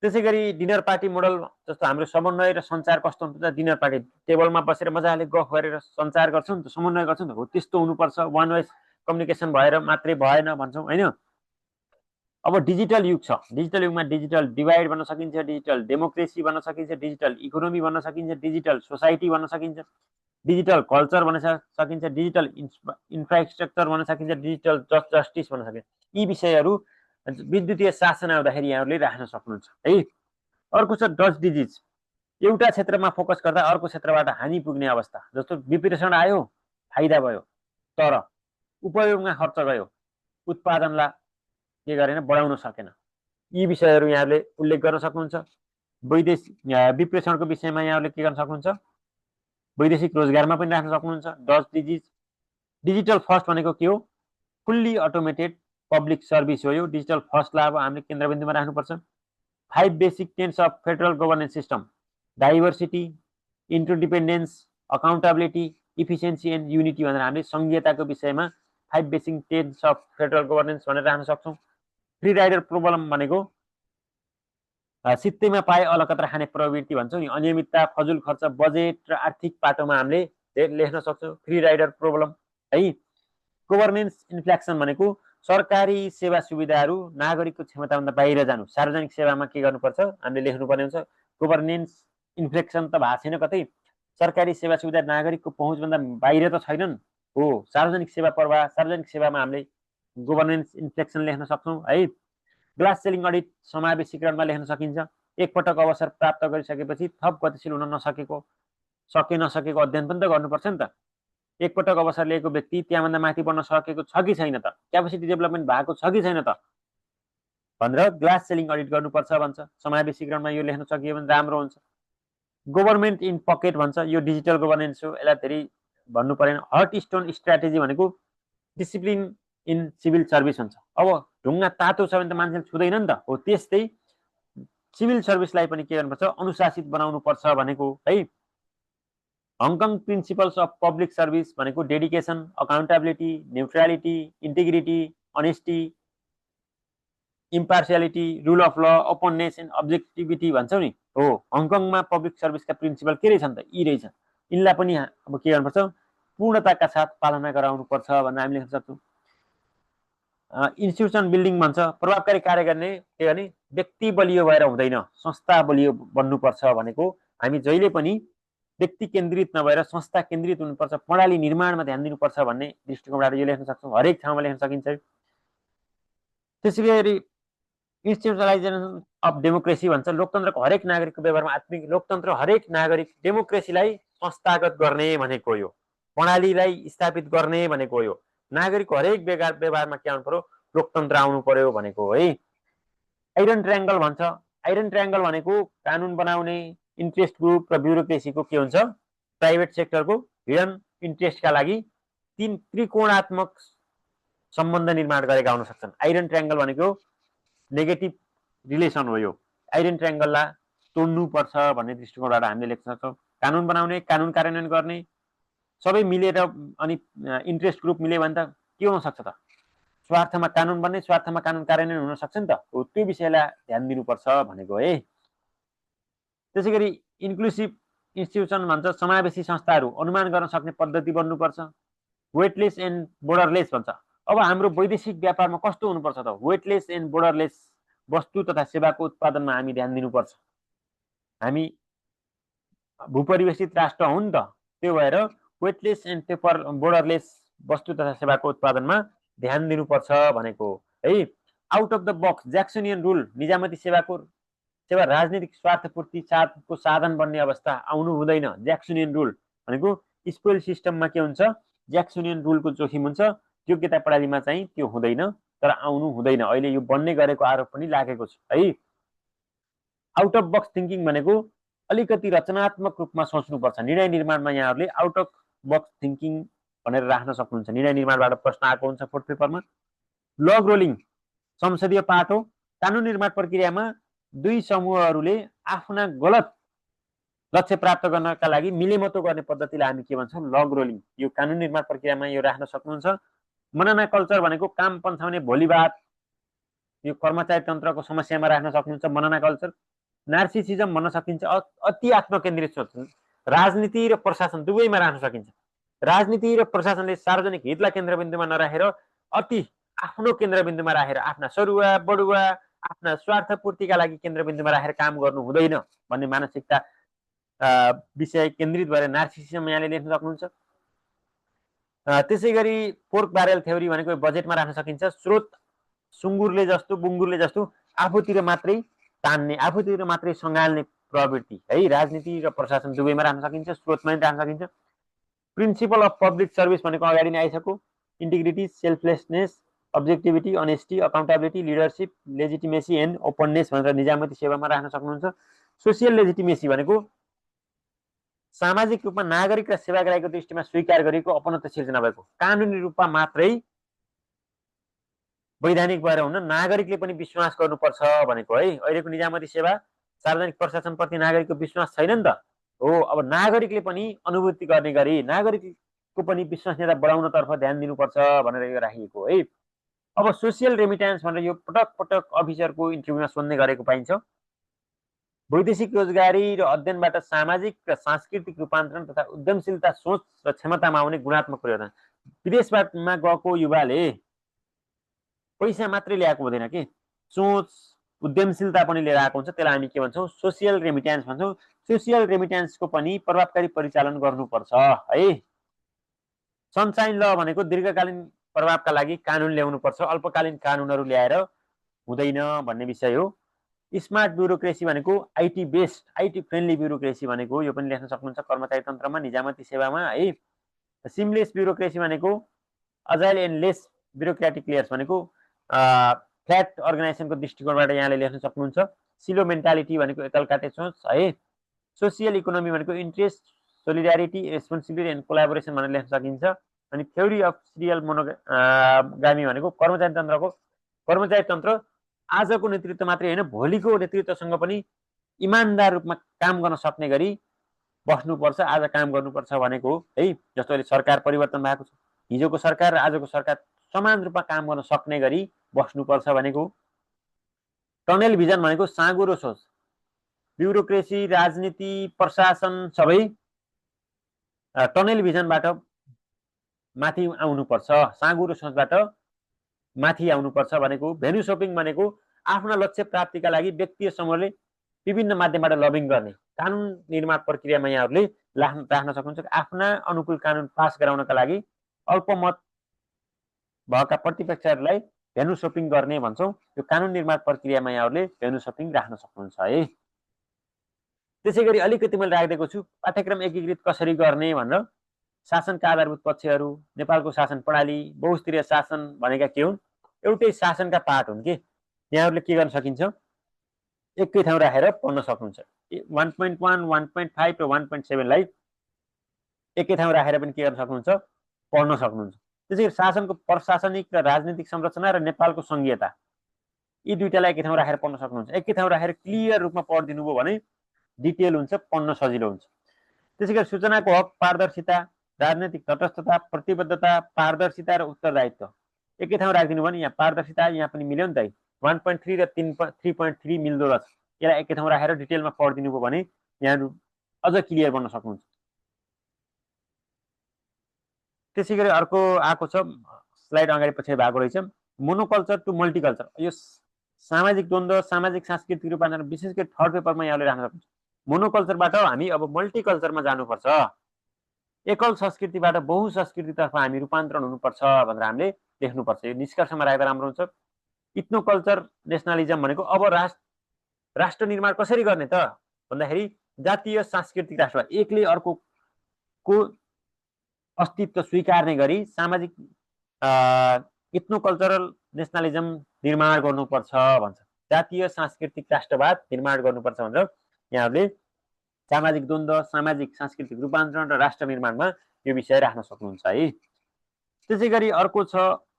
त्यसै गरी डिनर पार्टी मोडल जस्तो हाम्रो समन्वय र सञ्चार कस्तो हुन्छ, डिनर पार्टी टेबलमा बसेर मजाले गफ गरेर सञ्चार गर्छौँ नि त, समन्वय गर्छौँ नि त, हो त्यस्तो हुनुपर्छ। वान वेज कम्युनिकेसन भएर मात्रै भएन भन्छौँ होइन। अब डिजिटल युग छ, डिजिटल युगमा डिजिटल डिभाइड भन्न सकिन्छ, डिजिटल डेमोक्रेसी भन्न सकिन्छ, डिजिटल इकोनोमी भन्न सकिन्छ, डिजिटल सोसाइटी भन्न सकिन्छ, डिजिटल कल्चर भन्न सकिन्छ, डिजिटल इन्फ्रास्ट्रक्चर भन्न सकिन्छ, डिजिटल जस्टिस भन्न सकिन्छ। यी विषयहरू विद्युतीय शासन आउँदाखेरि यहाँहरूले राख्न सक्नुहुन्छ है। अर्को छ डच डिजिज, एउटा क्षेत्रमा फोकस गर्दा अर्को क्षेत्रबाट हानि पुग्ने अवस्था। जस्तो विप्रेषण आयो, फाइदा भयो, तर उपयोगमा खर्च गयो, उत्पादनलाई के गरेन, बढाउन सकेन। यी विषयहरू यहाँले उल्लेख गर्न सक्नुहुन्छ। वैदेशिक विप्रेषणको विषयमा यहाँले के गर्न सक्नुहुन्छ, वैदेशिक रोजगारमा पनि राख्न सक्नुहुन्छ। Dutch disease. डिजिटल फर्स्ट भनेको के हो, फुल्ली अटोमेटेड पब्लिक सर्भिस हो। यो डिजिटल फर्स्टलाई अब हामीले केन्द्रबिन्दुमा राख्नुपर्छ। 5 basic tenets of federal governance system, diversity, interdependence, accountability, efficiency and unity भनेर हामीले सङ्घीयताको विषयमा 5 basic tenets of federal governance भनेर राख्न सक्छौँ। फ्री राइडर प्रोब्लम भनेको सित्तैमा पाए अलकत्र खाने प्रवृत्ति भन्छौँ नि, अनियमितता, फजुल खर्च, बजेट र आर्थिक पाटोमा हामीले लेख्न सक्छौँ फ्री राइडर प्रोब्लम है। गभर्नेन्स इन्फ्लेक्सन भनेको सरकारी सेवा सुविधाहरू नागरिकको क्षमताभन्दा बाहिर जानु, सार्वजनिक सेवामा के गर्नुपर्छ हामीले लेख्नुपर्ने हुन्छ। गभर्नेन्स इन्फ्लेक्सन त भएको छैन कतै, सरकारी सेवा सुविधा नागरिकको पहुँचभन्दा बाहिर त छैनन् हो, सार्वजनिक सेवा प्रवाह, सार्वजनिक सेवामा हामीले गभर्नेन्स इन्फ्लेक्सन लेख्न सक्छौँ है। ग्लास सेलिङ अडिट समावेशीकरणमा लेख्न सकिन्छ। एकपटक अवसर प्राप्त गरिसकेपछि थप गतिशील हुन नसकेको अध्ययन पनि त गर्नुपर्छ नि त। एकपटक अवसर लिएको व्यक्ति त्यहाँभन्दा माथि बढ्न सकेको छ कि छैन त, क्यापेसिटी डेभलपमेन्ट भएको छ कि छैन त भनेर ग्लास सेलिङ अडिट गर्नुपर्छ भन्छ। समावेशीकरणमा यो लेख्न सकियो भने राम्रो हुन्छ। गभर्मेन्ट इन पकेट भन्छ, यो डिजिटल गभर्नेन्स हो, यसलाई धेरै भन्नु परेन। हट स्टोन स्ट्राटेजी भनेको डिसिप्लिन इन सिभिल सर्भिस हुन्छ। अब ढुङ्गा तातो छ भने त मान्छेले छुँदैन नि त, हो त्यस्तै सिभिल सर्भिसलाई पनि के गर्नुपर्छ, अनुशासित बनाउनुपर्छ भनेको है। Hong Kong principles of public service भनेको dedication, accountability, neutrality, integrity, honesty, impartiality, rule of law, openness and objectivity भन्छौँ नि हो। हङकङमा पब्लिक सर्भिसका प्रिन्सिपल के रहेछन् त, यी रहेछ। यिनलाई पनि अब के गर्नुपर्छ, पूर्णताका साथ पालना गराउनुपर्छ भनेर हामी लेख्न सक्छौँ। इन्स्टिट्युसन बिल्डिङ भन्छ, प्रभावकारी कार्य गर्ने के गर्ने, व्यक्ति बलियो भएर हुँदैन, संस्था बलियो बन्नुपर्छ भनेको। हामी जहिले पनि व्यक्ति केन्द्रित नभएर संस्था केन्द्रित हुनुपर्छ, प्रणाली निर्माणमा ध्यान दिनुपर्छ भन्ने दृष्टिकोणबाट यो लेख्न सक्छौँ, हरेक ठाउँमा लेख्न सकिन्छ। त्यसै गरी इन्स्टिट्युसनलाइजेसन अफ डेमोक्रेसी भन्छ, लोकतन्त्रको हरेक नागरिकको व्यवहारमा आत्मिक लोकतन्त्र, हरेक नागरिक, डेमोक्रेसीलाई संस्थागत गर्ने भनेको यो, प्रणालीलाई स्थापित गर्ने भनेको यो, नागरिकको हरेक व्यवहारमा के आउनु पर्यो, लोकतन्त्र आउनु पर्यो भनेको है। आइरन ट्रायंगल भन्छ, आइरन ट्रायंगल भनेको कानुन बनाउने, इन्ट्रेस्ट ग्रुप र ब्युरोक्रेसीको के हुन्छ, प्राइभेट सेक्टरको हिडन इन्ट्रेस्टका लागि तीन त्रिकोणात्मक सम्बन्ध निर्माण गरेका हुन सक्छन्। आइरन ट्रायंगल भनेको नेगेटिभ रिलेसन हो। यो आइरन ट्रायंगललाई तोड्नुपर्छ भन्ने दृष्टिकोणबाट हामीले लेख्न सक्छौँ। कानुन बनाउने, कानुन कार्यान्वयन गर्ने, सबै मिलेर अनि इन्ट्रेस्ट ग्रुप मिल्यो भने त के हुन सक्छ त, स्वार्थमा कानुन बन्ने, स्वार्थमा कानुन कार्यान्वयन हुन सक्छ नि त, हो त्यो विषयलाई ध्यान दिनुपर्छ भनेको है। त्यसै गरी इन्क्लुसिभ इन्स्टिट्युसन भन्छ, समावेशी संस्थाहरू अनुमान गर्न सक्ने पद्धति बन्नुपर्छ। वेटलेस एन्ड बोर्डरलेस भन्छ, अब हाम्रो वैदेशिक व्यापारमा कस्तो हुनुपर्छ त, वेटलेस एन्ड बोर्डरलेस वस्तु तथा सेवाको उत्पादनमा हामी ध्यान दिनुपर्छ। हामी भूपरिवेशित राष्ट्र हो नि त, त्यो भएर वेटलेस एन्ड बोर्डरलेस वस्तु तथा सेवाको उत्पादनमा ध्यान दिनुपर्छ भनेको है। Out of the box Jacksonian rule, निजामती सेवा राजनीतिक स्वार्थपूर्तिको साधन बन्ने अवस्था आउनु हुँदैन। ज्याक्सनियन रुल भनेको स्पोइल सिस्टममा के हुन्छ, ज्याक्सनियन रुलको जोखिम हुन्छ, योग्यता प्रणालीमा चाहिँ त्यो हुँदैन। तर आउनु हुँदैन। अहिले यो बन्ने गरेको आरोप पनि लागेको छ है। आउट अफ बक्स थिङ्किङ भनेको अलिकति रचनात्मक रूपमा सोच्नुपर्छ। निर्णय निर्माणमा यहाँहरूले आउट अफ बक्स थिङ्किङ भनेर राख्न सक्नुहुन्छ। निर्णय निर्माणबाट प्रश्न आएको हुन्छ फोर्थ पेपरमा। लग रोलिङ संसदीय पाठ हो। कानुन निर्माण प्रक्रियामा दुई समूहहरूले आफ्ना गलत लक्ष्य प्राप्त गर्नका लागि मिलेमतो गर्ने पद्धतिलाई हामी के भन्छौँ? लग रोलिङ। यो कानुन निर्माण प्रक्रियामा यो राख्न सक्नुहुन्छ। मनना कल्चर भनेको काम पन्छाउने भोलिवाद, यो कर्मचारी तन्त्रको समस्यामा राख्न सक्नुहुन्छ मनना कल्चर। नार्सिसिजम भन्न सकिन्छ अति आत्मकेन्द्रित सोच। राजनीति र प्रशासन दुवैमा राख्न सकिन्छ। राजनीति र प्रशासनले सार्वजनिक हितलाई केन्द्रबिन्दुमा नराखेर अति आफ्नो केन्द्रबिन्दुमा राखेर आफ्ना सरुवा बढुवा आफ्ना स्वार्थ पूर्तिका लागि केन्द्रबिन्दुमा राखेर काम गर्नु हुँदैन भन्ने मानसिकता विषय केन्द्रित भएर नार्सिसिजम यहाँले लेख्न सक्नुहुन्छ। त्यसै गरी पोर्क ब्यारेल थ्योरी भनेको बजेटमा राख्न सकिन्छ। स्रोत सुँगुरले जस्तो बुङ्गुरले जस्तो आफूतिर मात्रै तान्ने, आफूतिर मात्रै सँगाल्ने प्रवृत्ति है। राजनीति र प्रशासन दुवैमा राख्न सकिन्छ, स्रोतमा पनि राख्न सकिन्छ। प्रिन्सिपल अफ पब्लिक सर्भिस भनेको अगाडि नै आइसक्यो। Integrity, selflessness, objectivity, honesty, accountability, leadership, legitimacy and openness भनेर निजामती सेवामा राख्न सक्नुहुन्छ। सोसियल लेजिटिमेसी भनेको सामाजिक रूपमा नागरिक र सेवाग्राहीको दृष्टिमा स्वीकार गरिएको अपनत्व सिर्जना भएको, कानुनी रूपमा मात्रै वैधानिक भएर हुन नागरिकले पनि विश्वास गर्नुपर्छ भनेको है। अहिलेको निजामती सेवा सार्वजनिक प्रशासनप्रति नागरिकको विश्वास छैन नि त हो। अब नागरिकले पनि अनुभूति गर्ने गरी नागरिकको पनि विश्वसनीयता बढाउनतर्फ ध्यान दिनुपर्छ भनेर यो राखिएको है। अब सोसियल रेमिट्यान्स भनेर यो पटक पटक अफिसरको इन्टरभ्यूमा सोध्ने गरेको पाइन्छ। वैदेशिक रोजगारी र अध्ययनबाट सामाजिक र सांस्कृतिक रूपान्तरण तथा उद्यमशीलता सोच र क्षमतामा आउने गुणात्मक परिवर्तन। विदेशमा गएको युवाले पैसा मात्रै ल्याएको हुँदैन कि, सोच उद्यमशीलता पनि लिएर आएको हुन्छ। त्यसलाई हामी के भन्छौँ? सोसियल रेमिट्यान्स भन्छौँ। सोसियल रेमिट्यान्सको पनि प्रभावकारी परिचालन गर्नुपर्छ है। सनसाइन ल भनेको दीर्घकालीन प्रभावका लागि कानुन ल्याउनुपर्छ, अल्पकालीन कानुनहरू ल्याएर हुँदैन भन्ने विषय हो। स्मार्ट ब्युरोक्रेसी भनेको IT based, IT friendly bureaucracy भनेको यो पनि लेख्न सक्नुहुन्छ कर्मचारी तन्त्रमा, निजामती सेवामा है। सिमलेस ब्युरोक्रेसी भनेको agile and lace bureaucratic layers भनेको फ्ल्याट अर्गनाइजेसनको दृष्टिकोणबाट यहाँले लेख्न सक्नुहुन्छ। सिलो मेन्टालिटी भनेको एकलकाटे सोच है। सोसियल इकोनोमी भनेको interest, solidarity, responsibility and collaboration भनेर लेख्न सकिन्छ। अनि थ्योरी अफ सिरियल मोनोगामी भनेको कर्मचारी तन्त्र आजको नेतृत्व मात्रै होइन भोलिको नेतृत्वसँग पनि इमान्दार रूपमा काम गर्न सक्ने गरी बस्नुपर्छ, आज काम गर्नुपर्छ भनेको हो है। जस्तो अहिले सरकार परिवर्तन भएको छ, हिजोको सरकार र आजको सरकार समान रूपमा काम गर्न सक्ने गरी बस्नुपर्छ भनेको। टनेल भिजन भनेको साँगुरो सोच। ब्युरोक्रेसी, राजनीति, प्रशासन सबै टनेल भिजनबाट माथि आउनुपर्छ, साँगुरो सोचबाट माथि आउनुपर्छ भनेको। भेन्यू सपिङ भनेको आफ्ना लक्ष्य प्राप्तिका लागि व्यक्ति समूहले विभिन्न माध्यमबाट लबिङ गर्ने। कानुन निर्माण प्रक्रियामा यहाँहरूले राख्न सक्नुहुन्छ आफ्ना अनुकूल कानुन पास गराउनका लागि अल्पमत भएका प्रतिपक्षहरूलाई भेन्यू सपिङ गर्ने भन्छौँ। यो कानुन निर्माण प्रक्रियामा यहाँहरूले भेन्यू सपिङ राख्न सक्नुहुन्छ है। त्यसै गरी अलिकति मैले राखिदिएको छु पाठ्यक्रम एकीकृत कसरी गर्ने भनेर। शासनका आधारभूत पक्षहरू, नेपालको शासन प्रणाली, बहुस्तरीय शासन भनेका के हुन्? एउटै शासनका पार्ट हुन् कि यहाँहरूले के गर्न सकिन्छ? एकै ठाउँ राखेर पढ्न सक्नुहुन्छ। 1.1, 1.5 र 1.7लाई एकै ठाउँ राखेर पनि के गर्न सक्नुहुन्छ? पढ्न सक्नुहुन्छ। त्यसै गरी शासनको प्रशासनिक र राजनीतिक संरचना र नेपालको संघीयता यी दुईटालाई एकै ठाउँ राखेर पढ्न सक्नुहुन्छ। एकै ठाउँ राखेर क्लियर रूपमा पढिदिनु भयो भने डिटेल हुन्छ, पढ्न सजिलो हुन्छ। त्यसै गरी सूचनाको हक, पारदर्शिता, राजनैतिक तटस्थता, प्रतिबद्धता, पारदर्शिता र उत्तरदायित्व एकै ठाउँ राखिदिनु भने यहाँ पारदर्शिता यहाँ पनि मिल्यो नि त। 1.3 र 3.3 मिल्दो रहेछ। यसलाई एकै ठाउँ राखेर डिटेलमा पढिदिनु भयो भने यहाँहरू अझ क्लियर बन्न सक्नुहुन्छ। त्यसै गरी अर्को आएको छ स्लाइड अगाडि पछि भएको रहेछ, मोनोकल्चर टु मल्टिकल्चर। यो सामाजिक द्वन्द्व, सामाजिक सांस्कृतिक रूपान्तरण विशेष गरी थर्ड पेपरमा यहाँले राख्न सक्नुहुन्छ। मोनोकल्चरबाट हामी अब मल्टिकल्चरमा जानुपर्छ, एकल संस्कृतिबाट बहु संस्कृतितर्फ हामी रूपान्तरण हुनुपर्छ भनेर हामीले लेख्नुपर्छ। यो निष्कर्षमा राख्दा राम्रो हुन्छ। इथ्नो कल्चर नेसनलिजम भनेको अब राष्ट्र निर्माण कसरी गर्ने त भन्दाखेरि जातीय सांस्कृतिक राष्ट्र एकले अर्कोको अस्तित्व स्वीकार्ने गरी सामाजिक इथ्नो कल्चरल नेसनलिजम निर्माण गर्नुपर्छ भन्छ, जातीय सांस्कृतिक राष्ट्रवाद निर्माण गर्नुपर्छ भनेर यहाँहरूले सामाजिक द्वन्द्व, सामाजिक सांस्कृतिक रूपान्तरण र राष्ट्र निर्माणमा यो विषय राख्न सक्नुहुन्छ है। त्यसै गरी अर्को छ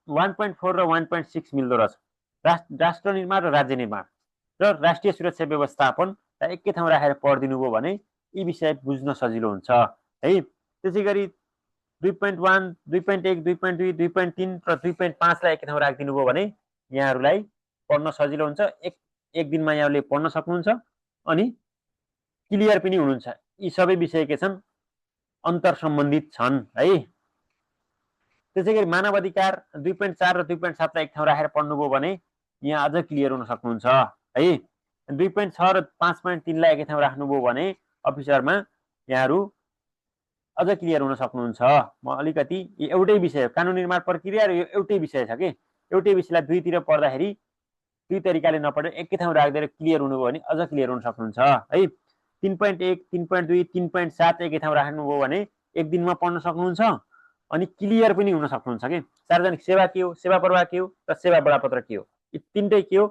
1.4 र 1.6 मिल्दो रहेछ। राष्ट्र निर्माण र राज्य निर्माण र राष्ट्रिय सुरक्षा व्यवस्थापनलाई एकै ठाउँ राखेर पढिदिनु भयो भने यी विषय बुझ्न सजिलो हुन्छ है। त्यसै गरी 2.1, 2.1, 2.2, 2.3 र 2.5 लाई एकै ठाउँ राखिदिनु भयो भने यहाँहरूलाई पढ्न सजिलो हुन्छ। एक दिनमा यहाँले पढ्न सक्नुहुन्छ अनि क्लियर पनि हुनुहुन्छ। यी सबै विषय के छन्, अन्तर सम्बन्धित छन् है। त्यसै गरी मानव अधिकार 2.4 र 2.7 लाई एक ठाउँ राखेर पढ्नुभयो भने यहाँ अझ क्लियर हुन सक्नुहुन्छ है। 2.6 र 5.3 लाई एकै ठाउँ राख्नुभयो भने अफिसरमा यहाँहरू अझ क्लियर हुन सक्नुहुन्छ। म अलिकति एउटै विषय कानुन निर्माण प्रक्रिया र यो एउटै विषय छ कि एउटै विषयलाई दुईतिर पढ्दाखेरि दुई तरिकाले नपढेर एकै ठाउँ राखिदिएर क्लियर हुनुभयो भने अझ क्लियर हुन सक्नुहुन्छ है। 3.1, 3.2, 3.7 एकै ठाउँ राख्नुभयो भने एक दिनमा पढ्न सक्नुहुन्छ अनि क्लियर पनि हुन सक्नुहुन्छ कि सार्वजनिक सेवा के हो, सेवा प्रवाह के हो र सेवा बडापत्र के हो। यी तीनटै के हो,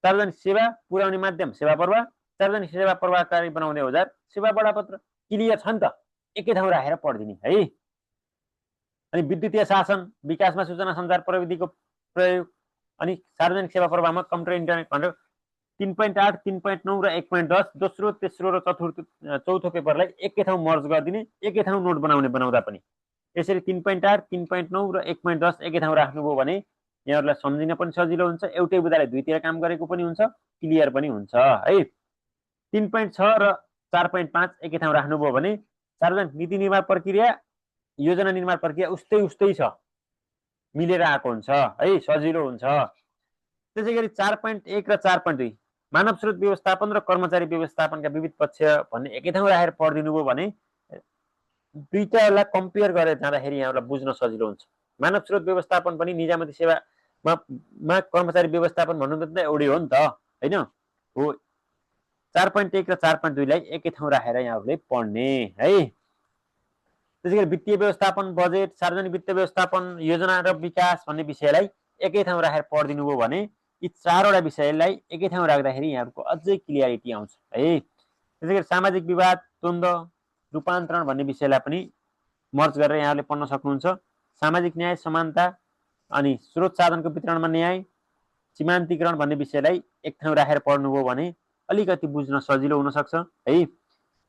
सार्वजनिक सेवा पुर्याउने माध्यम सेवा प्रवाह, सार्वजनिक सेवा प्रवाहकारी बनाउने औजार सेवा बडापत्र। क्लियर छ नि त, एकै ठाउँ राखेर पढिदिने है। अनि विद्युतीय शासन, विकासमा सूचना सञ्चार प्रविधिको प्रयोग अनि सार्वजनिक सेवा प्रवाहमा कम्प्युटर इन्टरनेट भनेर 3.8, 3.9 र 1.10 दोस्रो तेस्रो र चौथो पेपरलाई एकै ठाउँ मर्ज गरिदिने, एकै ठाउँ नोट बनाउँदा पनि। यसरी 3.8, 3.9 र 1.10 एकै ठाउँ राख्नुभयो भने यहाँहरूलाई सम्झिन पनि सजिलो हुन्छ, एउटै बुदाले दुईतिर काम गरेको पनि हुन्छ, क्लियर पनि हुन्छ है। 3.6 र 4.5 एकै ठाउँ राख्नुभयो भने सार्वजनिक नीति निर्माण प्रक्रिया, योजना निर्माण प्रक्रिया उस्तै छ, मिलेर आएको हुन्छ है, सजिलो हुन्छ। त्यसै गरी 4.1 र 4.2 मानव स्रोत व्यवस्थापन र कर्मचारी व्यवस्थापनका विविध पक्ष भन्ने एकै ठाउँ राखेर पढिदिनु भयो भने दुईटालाई कम्पेयर गरेर जाँदाखेरि यहाँहरूलाई बुझ्न सजिलो हुन्छ। मानव स्रोत व्यवस्थापन पनि निजामती सेवामा कर्मचारी व्यवस्थापन भन्नु त एउटै हो नि त होइन हो। 4.1 र 4.2 लाई एकै ठाउँ राखेर यहाँहरूले पढ्ने है। त्यसै गरी वित्तीय व्यवस्थापन, बजेट, सार्वजनिक वित्त व्यवस्थापन, योजना र विकास भन्ने विषयलाई एकै ठाउँ राखेर पढिदिनु भयो भने यी चारवटा विषयलाई एकै ठाउँ राख्दाखेरि यहाँहरूको अझै क्लियरिटी आउँछ है। त्यसै गरी सामाजिक विवाद, द्वन्द्व, रूपान्तरण भन्ने विषयलाई पनि मर्ज गरेर यहाँहरूले पढ्न सक्नुहुन्छ। सामाजिक न्याय, समानता अनि स्रोत साधनको वितरणमा न्याय, सीमान्तीकरण भन्ने विषयलाई एक ठाउँ राखेर पढ्नुभयो भने अलिकति बुझ्न सजिलो हुनसक्छ है।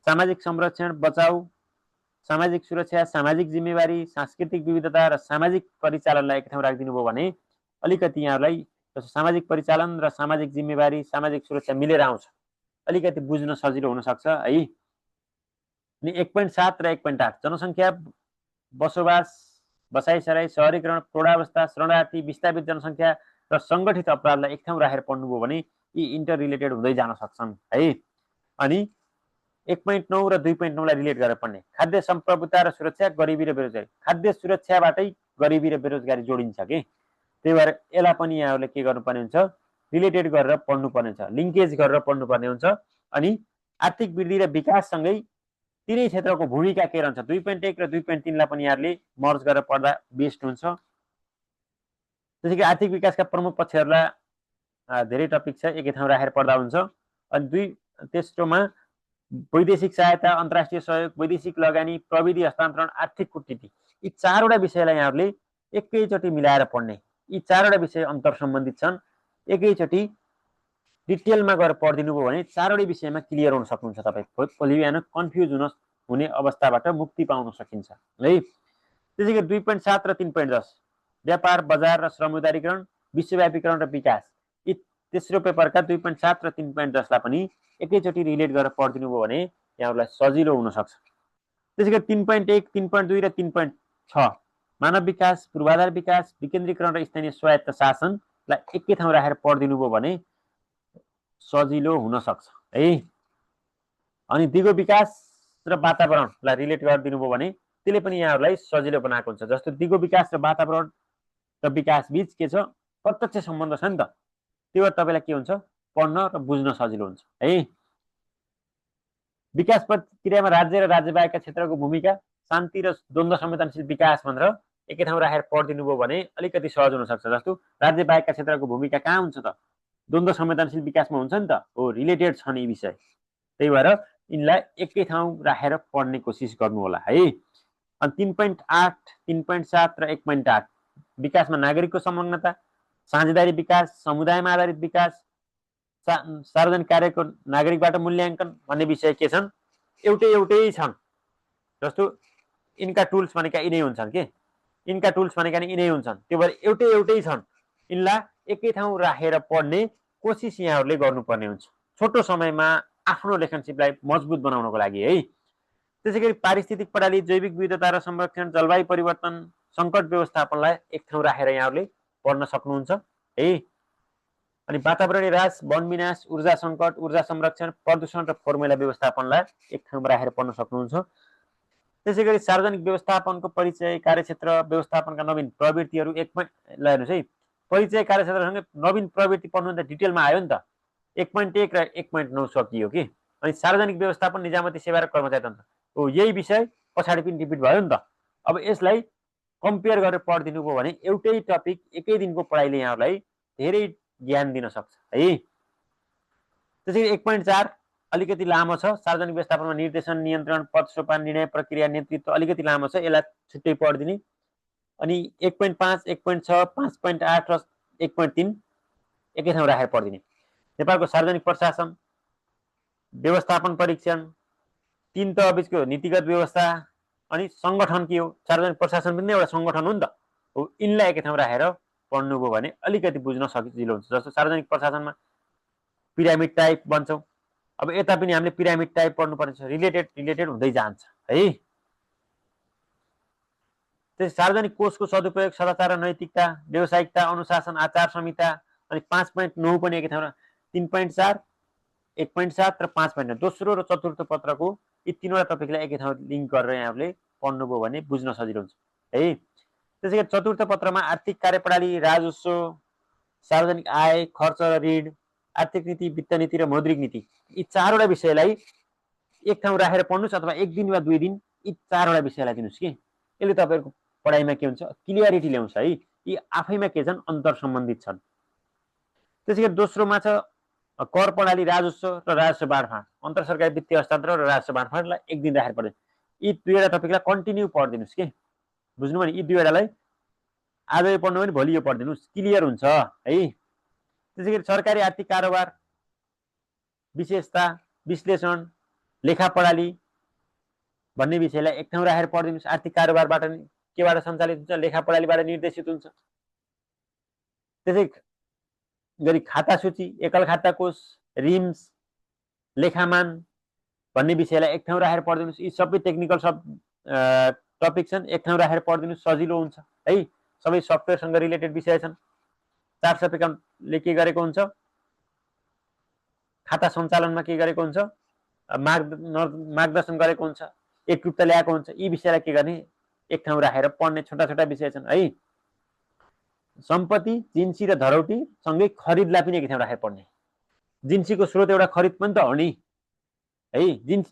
सामाजिक संरक्षण, बचाउ, सामाजिक सुरक्षा, सामाजिक जिम्मेवारी, सांस्कृतिक विविधता र सामाजिक परिचालनलाई एक ठाउँ राखिदिनु भयो भने अलिकति यहाँहरूलाई सामाजिक परिचालन र सामाजिक जिम्मेवारी, सामाजिक सुरक्षा मिलेर आउँछ, अलिकति बुझ्न सजिलो हुनसक्छ है। अनि 1.7 र 1.8 जनसङ्ख्या, बसोबास, बसाइसराई, सहरीकरण, प्रौढावस्था, शरणार्थी, विस्थापित जनसङ्ख्या र सङ्गठित अपराधलाई एक ठाउँ राखेर पढ्नुभयो भने यी इन्टर रिलेटेड हुँदै जान सक्छन् है। अनि 1.9 र 2.9 लाई रिलेट गरेर पढ्ने, खाद्य सम्प्रभुता र सुरक्षा, गरिबी र बेरोजगारी। खाद्य सुरक्षाबाटै गरिबी र बेरोजगारी जोडिन्छ कि त्यही भएर यसलाई पनि यहाँहरूले के गर्नुपर्ने हुन्छ, रिलेटेड गरेर पढ्नुपर्ने हुन्छ, लिङ्केज गरेर पढ्नुपर्ने हुन्छ। अनि आर्थिक वृद्धि र विकाससँगै तिनै क्षेत्रको भूमिका के रहन्छ 2.1 र 2.3 लाई पनि यहाँहरूले मर्ज गरेर पढ्दा बेस्ट हुन्छ। त्यसै गरी आर्थिक विकासका प्रमुख पक्षहरूलाई धेरै टपिक छ, एकै ठाउँ राखेर पढ्दा हुन्छ। अनि तेस्रोमा वैदेशिक सहायता, अन्तर्राष्ट्रिय सहयोग, वैदेशिक लगानी, प्रविधि हस्तान्तरण, आर्थिक कूटनीति, यी चारवटा विषयलाई यहाँहरूले एकैचोटि मिलाएर पढ्ने। यी चारवटा विषय अन्तर सम्बन्धित छन्, एकैचोटि डिटेलमा गएर पढिदिनु भयो भने चारवटै विषयमा क्लियर हुन सक्नुहुन्छ। तपाईँ भोलि बिहान कन्फ्युज हुने अवस्थाबाट मुक्ति पाउन सकिन्छ है। त्यसै गरी 2.7 र 3.10 व्यापार, बजार र श्रम उदारीकरण, विश्वव्यापीकरण र विकास, यी तेस्रो पेपरका 2.7 र 3.10 लाई पनि एकैचोटि रिलेट गरेर पढिदिनु भयो भने यहाँहरूलाई सजिलो हुनसक्छ। त्यसै गरी 3.1, 3.2 र 3.6 मानव विकास, पूर्वाधार विकास, विकेन्द्रीकरण र स्थानीय स्वायत्त शासनलाई एकै ठाउँ राखेर पढिदिनु भयो भने सजिलो हुनसक्छ है। अनि दिगो विकास र वातावरणलाई रिलेट गरिदिनु भयो भने त्यसले पनि यहाँहरूलाई सजिलो बनाएको हुन्छ। जस्तो दिगो विकास र वातावरण र विकास बीच के छ, प्रत्यक्ष सम्बन्ध छ नि त, त्यो भएर तपाईँलाई के हुन्छ, पढ्न र बुझ्न सजिलो हुन्छ है। विकास प्रक्रियामा राज्य र राज्य बाहेकका क्षेत्रको भूमिका, शान्ति र द्वन्द्व संवेदनशील विकास भनेर एकै ठाउँ राखेर पढिदिनु भयो भने अलिकति सहज हुनसक्छ। जस्तो राज्य बाहेकका क्षेत्रको भूमिका कहाँ हुन्छ त? द्वन्द्व संवेदनशील विकासमा हुन्छ नि त। हो, रिलेटेड छन् यी विषय। त्यही भएर यिनलाई एकै ठाउँ राखेर पढ्ने कोसिस गर्नु होला है। अनि 3.8, 3.7 र 1.8 विकासमा नागरिकको संलग्नता, साझेदारी विकास, समुदायमा आधारित विकास, सार्वजनिक कार्यको नागरिकबाट मूल्याङ्कन भन्ने विषय के छन्? एउटै छन्। जस्तो यिनका टुल्स भनेका यिनै हुन्छन् के, यिनका टुल्स भनेका यिनै हुन्छन्। त्यो भएर एउटै छन्। यिनलाई एकै ठाउँ राखेर पढ्ने कोसिस यहाँहरूले गर्नुपर्ने हुन्छ छोटो समयमा आफ्नो लेखनसिपलाई मजबुत बनाउनको लागि है। त्यसै गरी पारिस्थितिक प्रणाली, जैविक विविधता र संरक्षण, जलवायु परिवर्तन, सङ्कट व्यवस्थापनलाई एक ठाउँ राखेर यहाँहरूले पढ्न सक्नुहुन्छ है। अनि वातावरणीय ह्रास, वन विनाश, ऊर्जा सङ्कट, ऊर्जा संरक्षण, प्रदूषण र फोहोर मैला व्यवस्थापनलाई एक ठाउँमा राखेर पढ्न सक्नुहुन्छ। त्यसै गरी सार्वजनिक व्यवस्थापनको परिचय, कार्यक्षेत्र व्यवस्थापनका नवीन प्रवृत्तिहरू ल हेर्नुहोस् है। परिचय, कार्यक्षेत्रसँगै नवीन प्रवृत्ति पढ्नु त डिटेलमा आयो नि त। 1.1 र 1.9 सकियो कि। अनि सार्वजनिक व्यवस्थापन, निजामती सेवा र कर्मचारी तन्त्र, हो यही विषय पछाडि पनि रिपिट भयो नि त। अब यसलाई कम्पेयर गरेर पढिदिनु भयो भने एउटै टपिक एकै दिनको पढाइले यहाँहरूलाई धेरै ज्ञान दिन सक्छ है। त्यसैगरी 1.4 अलिकति लामो छ। सार्वजनिक व्यवस्थापनमा निर्देशन, नियन्त्रण, पद सोपान, निर्णय प्रक्रिया, नेतृत्व अलिकति लामो छ, यसलाई छुट्टै पढिदिने। अनि 1.5, 1.6, 5.8 र 1.3 एकै ठाउँ राखेर पढिदिने। नेपालको सार्वजनिक प्रशासन, व्यवस्थापन परीक्षण, 3 तह बीचको नीतिगत व्यवस्था, अनि सङ्गठन के हो? सार्वजनिक प्रशासन पनि एउटा सङ्गठन हो नि त। हो, यिनलाई एकै ठाउँ राखेर पढ्नुभयो भने अलिकति बुझ्न सजिलो हुन्छ। जस्तो सार्वजनिक प्रशासनमा पिरामिड टाइप भन्छौँ, अब यता पनि हामीले पिरामिड टाइप पढ्नुपर्ने छ। रिलेटेड हुँदै जान्छ है। त्यस सार्वजनिक कोषको सदुपयोग, सदाचार र नैतिकता, व्यावसायिकता, अनुशासन, आचार संहिता, अनि 5.9 पनि एकै ठाउँमा। 3.4, 1.7 र 5.9 दोस्रो र चतुर्थ पत्रको यी तीनवटा टपिकलाई एकै ठाउँ लिङ्क गरेर यहाँहरूले पढ्नुभयो भने बुझ्न सजिलो हुन्छ है। त्यसै गरी चतुर्थ पत्रमा आर्थिक कार्यप्रणाली, राजस्व, सार्वजनिक आय, खर्च र ऋण, आर्थिक नीति, वित्त नीति र मौद्रिक नीति, यी चारवटा विषयलाई एक ठाउँ राखेर पढ्नुहोस्, अथवा एक दिन वा 2 दिन यी चारवटा विषयलाई दिनुहोस् कि। यसले तपाईँहरूको पढाइमा के हुन्छ? क्लियरिटी ल्याउँछ है। यी आफैमा के छन्? अन्तर सम्बन्धित छन्। त्यसै गरी दोस्रोमा छ कर प्रणाली, राजस्व र राजस्व बाँडफाँड, अन्तर सरकारी वित्तीय हस्तान्तरण र राजस्व बाँडफाँडलाई एक दिन राखेर पढ्नु। यी दुईवटा टपिकलाई कन्टिन्यू पढिदिनुहोस् कि। बुझ्नु भने यी दुईवटालाई आज यो पढ्नु भने भोलि यो पढिदिनुहोस्, क्लियर हुन्छ है। त्यसै गरी सरकारी आर्थिक कारोबार, विशेषता, विश्लेषण, लेखा प्रणाली भन्ने विषयलाई एक ठाउँ राखेर पढिदिनुहोस्। आर्थिक कारोबारबाट केबाट सञ्चालित हुन्छ? लेखा प्रणालीबाट निर्देशित हुन्छ। त्यसै गरी खाता सूची, एकल खाता कोष, रिम्स, लेखामान भन्ने विषयलाई एक ठाउँ राखेर पढिदिनुहोस्। यी सबै टेक्निकल टपिक छन्, एक ठाउँ राखेर पढिदिनुहोस्, सजिलो हुन्छ है। सबै सफ्टवेयरसँग रिलेटेड विषय छन्। 455ले के गरेको हुन्छ? खाता सञ्चालनमा के गरेको हुन्छ? मार्गदर्शन गरेको हुन्छ, एकरूपता ल्याएको हुन्छ। यी विषयलाई के गर्ने? एक ठाउँ राखेर पढ्ने छोटा छोटा विषय छन् है। सम्पत्ति, जिन्सी र धरौटी सँगै खरिदलाई पनि एक ठाउँ राखेर पढ्ने। जिन्सीको स्रोत एउटा खरिद पनि त हो नि है। जिन्स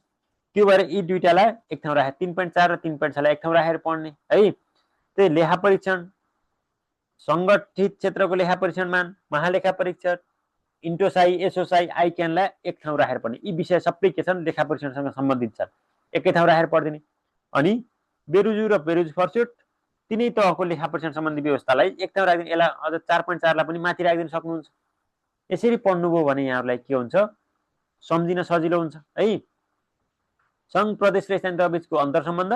त्यो भएर यी दुईटालाई एक ठाउँ राखेर 3.4 र 3.6लाई एक ठाउँ राखेर पढ्ने है। त्यही लेखा परीक्षण, सङ्गठित क्षेत्रको लेखा परीक्षणमान, महालेखा परीक्षण, इन्टोसाई, एसोसाई, आइक्यानलाई एक ठाउँ राखेर पढ्ने। यी विषय सबै के छन्? लेखा परीक्षणसँग सम्बन्धित छन्, एकै ठाउँ राखेर पढिदिने। अनि बेरुजु र बेरुजु फर्स्युट तिनै तहको लेखा परीक्षण सम्बन्धी व्यवस्थालाई एक ठाउँ राखिदिने। यसलाई अझ 4.4लाई पनि माथि राखिदिन सक्नुहुन्छ। यसरी पढ्नुभयो भने यहाँहरूलाई के हुन्छ? सम्झिन सजिलो हुन्छ है। सङ्घ, प्रदेश र स्थानीय तह बीचको अन्तर सम्बन्ध,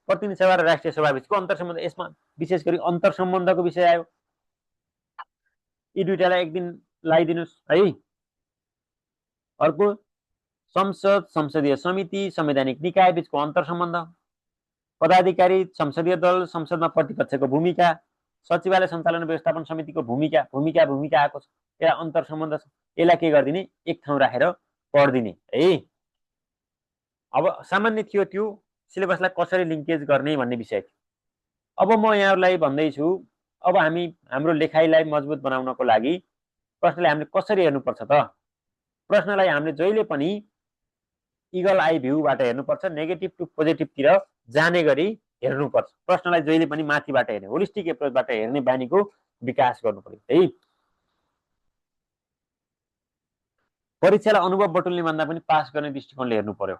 प्रतिनिधि सभा र राष्ट्रिय सभा बीचको अन्तर सम्बन्ध, यसमा विशेष गरी अन्तर सम्बन्धको विषय आयो। यी दुईटालाई एक दिन लगाइदिनुहोस् है। अर्को संसद, संसदीय समिति, संवैधानिक निकाय बीचको अन्तर सम्बन्ध, पदाधिकारी, संसदीय दल, संसदमा प्रतिपक्षको भूमिका, सचिवालय सञ्चालन व्यवस्थापन समितिको भूमिका आएको छ, यसलाई अन्तर सम्बन्ध छ। यसलाई के गरिदिने? एक ठाउँ राखेर पढिदिने है। अब सामान्य थियो त्यो सिलेबसलाई कसरी लिङ्केज गर्ने भन्ने विषय थियो। अब म यहाँहरूलाई भन्दैछु, अब हामी हाम्रो लेखाइलाई मजबुत बनाउनको लागि प्रश्नलाई हामीले कसरी हेर्नुपर्छ त? प्रश्नलाई हामीले जहिले पनि इगल आई भ्यूबाट हेर्नुपर्छ, नेगेटिभ टु पोजिटिभतिर जाने गरी हेर्नुपर्छ। प्रश्नलाई जहिले पनि माथिबाट हेर्ने, होलिस्टिक एप्रोचबाट हेर्ने बानीको विकास गर्नु पर्यो है। परीक्षालाई अनुभव बटुल्ने भन्दा पनि पास गर्ने दृष्टिकोणले हेर्नु पर्यो।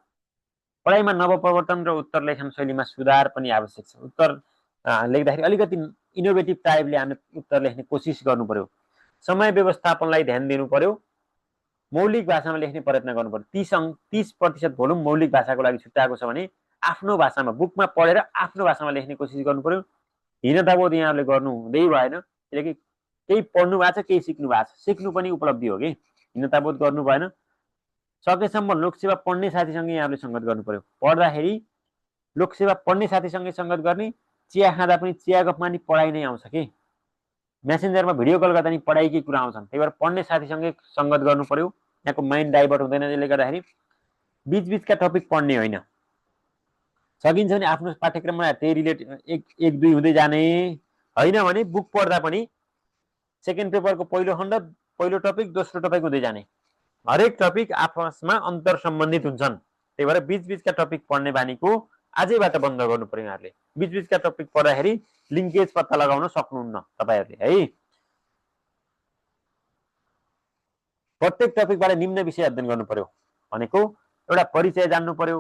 पढाइमा नवप्रवर्तन र उत्तर लेखन शैलीमा सुधार पनि आवश्यक छ। उत्तर लेख्दाखेरि अलिकति इनोभेटिभ टाइपले हामीले उत्तर लेख्ने कोसिस गर्नु पर्यो। समय व्यवस्थापनलाई ध्यान दिनु पर्यो। मौलिक भाषामा लेख्ने प्रयत्न गर्नु पर्यो। 30% भोल्युम मौलिक भाषाको लागि छुट्याएको छ भने आफ्नो भाषामा बुकमा पढेर आफ्नो भाषामा लेख्ने कोसिस गर्नु पर्यो। हीनताबोध यहाँले गर्नु हुँदै भएन, किनकि केही पढ्नु भएको छ, केही सिक्नु भएको छ, सिक्नु पनि उपलब्धि हो कि। हीनताबोध गर्नु भएन। सकेसम्म लोकसेवा पढ्ने साथीसँगै यहाँले सङ्गत गर्नु पर्यो। पढ्दाखेरि लोकसेवा पढ्ने साथीसँगै सङ्गत गर्ने, चिया खाँदा पनि चिया गफमा नि पढाइ नै आउँछ कि, मेसेन्जरमा भिडियो कल गर्दा नि पढाइकै कुरा आउँछन्। त्यही भएर पढ्ने साथीसँगै सङ्गत गर्नु पर्यो। यहाँको माइन्ड डाइभर्ट हुँदैन। त्यसले गर्दाखेरि बिचबिचका टपिक पढ्ने होइन। सकिन्छ भने आफ्नो पाठ्यक्रममा त्यही रिलेट एक दुई हुँदै जाने, होइन भने बुक पढ्दा पनि सेकेन्ड पेपरको पहिलो खण्ड, पहिलो टपिक, दोस्रो टपिक हुँदै जाने। हरेक टपिक आपसमा अन्तर सम्बन्धित हुन्छन्। त्यही भएर बिचबिचका टपिक पढ्ने बानीको आजैबाट बन्द गर्नु पर्यो। यहाँहरूले बिचबिचका टपिक पढ्दाखेरि लिङ्केज पत्ता लगाउन सक्नुहुन्न तपाईँहरूले है। प्रत्येक टपिकबाट निम्न विषय अध्ययन गर्नु पर्यो भनेको एउटा परिचय जान्नु पर्यो,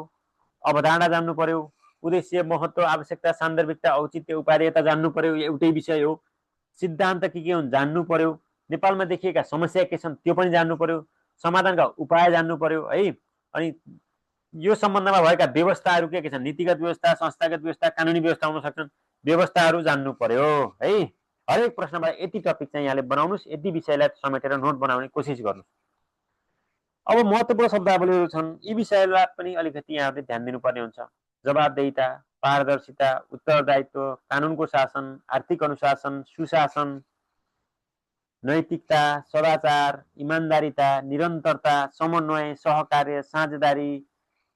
अवधारणा जान्नु पर्यो, उद्देश्य, महत्त्व, आवश्यकता, सान्दर्भिकता, औचित्य, उपादेयता जान्नु पर्यो। एउटै विषय हो। सिद्धान्त के हुन् जान्नु पर्यो। नेपालमा देखिएका समस्या के छन् त्यो पनि जान्नु पर्यो। समाधानका उपाय जान्नु पर्यो है। अनि यो सम्बन्धमा भएका व्यवस्थाहरू के छन्, नीतिगत व्यवस्था, संस्थागत व्यवस्था, कानुनी व्यवस्था हुन सक्छन्, व्यवस्थाहरू जान्नु पर्यो है। हरेक प्रश्नबाट यति टपिक चाहिँ यहाँले बनाउनुहोस्, यति विषयलाई समेटेर नोट बनाउने कोसिस गर्नुहोस्। अब महत्त्वपूर्ण शब्दावलीहरू छन्, यी विषयलाई पनि अलिकति यहाँहरूले ध्यान दिनुपर्ने हुन्छ। जवाबदेहिता, पारदर्शिता, उत्तरदायित्व, कानुनको शासन, आर्थिक अनुशासन, सुशासन, नैतिकता, सदाचार, इमान्दारिता, निरन्तरता, समन्वय, सहकार्य, साझेदारी,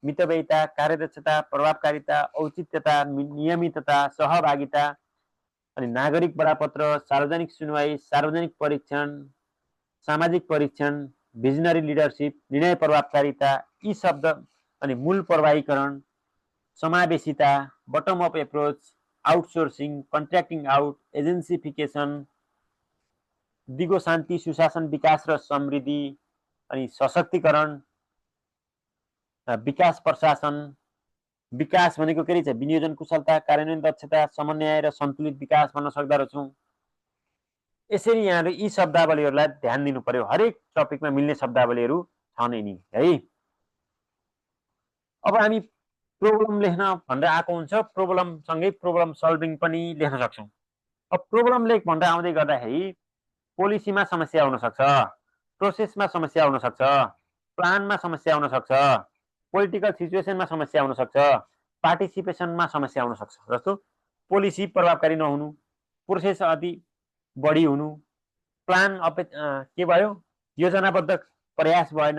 मितव्ययिता, कार्यदक्षता, प्रभावकारिता, औचित्यता, नियमितता, सहभागिता, अनि नागरिक बरापत्र, सार्वजनिक सुनवाई, सार्वजनिक परीक्षण, सामाजिक परीक्षण, भिजनरी लिडरसिप, निर्णय प्रभावकारिता, यी शब्द, अनि मूल प्रवाहीकरण, समावेशिता, bottom up approach, outsourcing, contracting out, agencification, दिगो शान्ति, सुशासन, विकास र समृद्धि, अनि सशक्तिकरण, विकास प्रशासन। विकास भनेको के रहेछ, विनियोजन कुशलता, कार्यान्वयन दक्षता, समन्वय र सन्तुलित विकास भन्न सक्दो रहेछौँ। यसरी यहाँले यी शब्दावलीहरूलाई ध्यान दिनु पर्यो। हरेक टपिकमा मिल्ने शब्दावलीहरू छन् नि है। अब हामी प्रोब्लम लेख्न भनेर आएको हुन्छ, प्रोब्लमसँगै प्रोब्लम सल्भिङ पनि लेख्न सक्छौँ। अब प्रोब्लम लेख भनेर आउँदै गर्दाखेरि पोलिसीमा समस्या हुन सक्छ, प्रोसेसमा समस्या हुन सक्छ, प्लानमा समस्या हुन सक्छ, पोलिटिकल सिचुएसनमा समस्या हुन सक्छ, पार्टिसिपेसनमा समस्या हुन सक्छ। जस्तो पोलिसी प्रभावकारी नहुनु, प्रोसेस अति बढी हुनु, प्लान के भयो, योजनाबद्ध प्रयास भएन,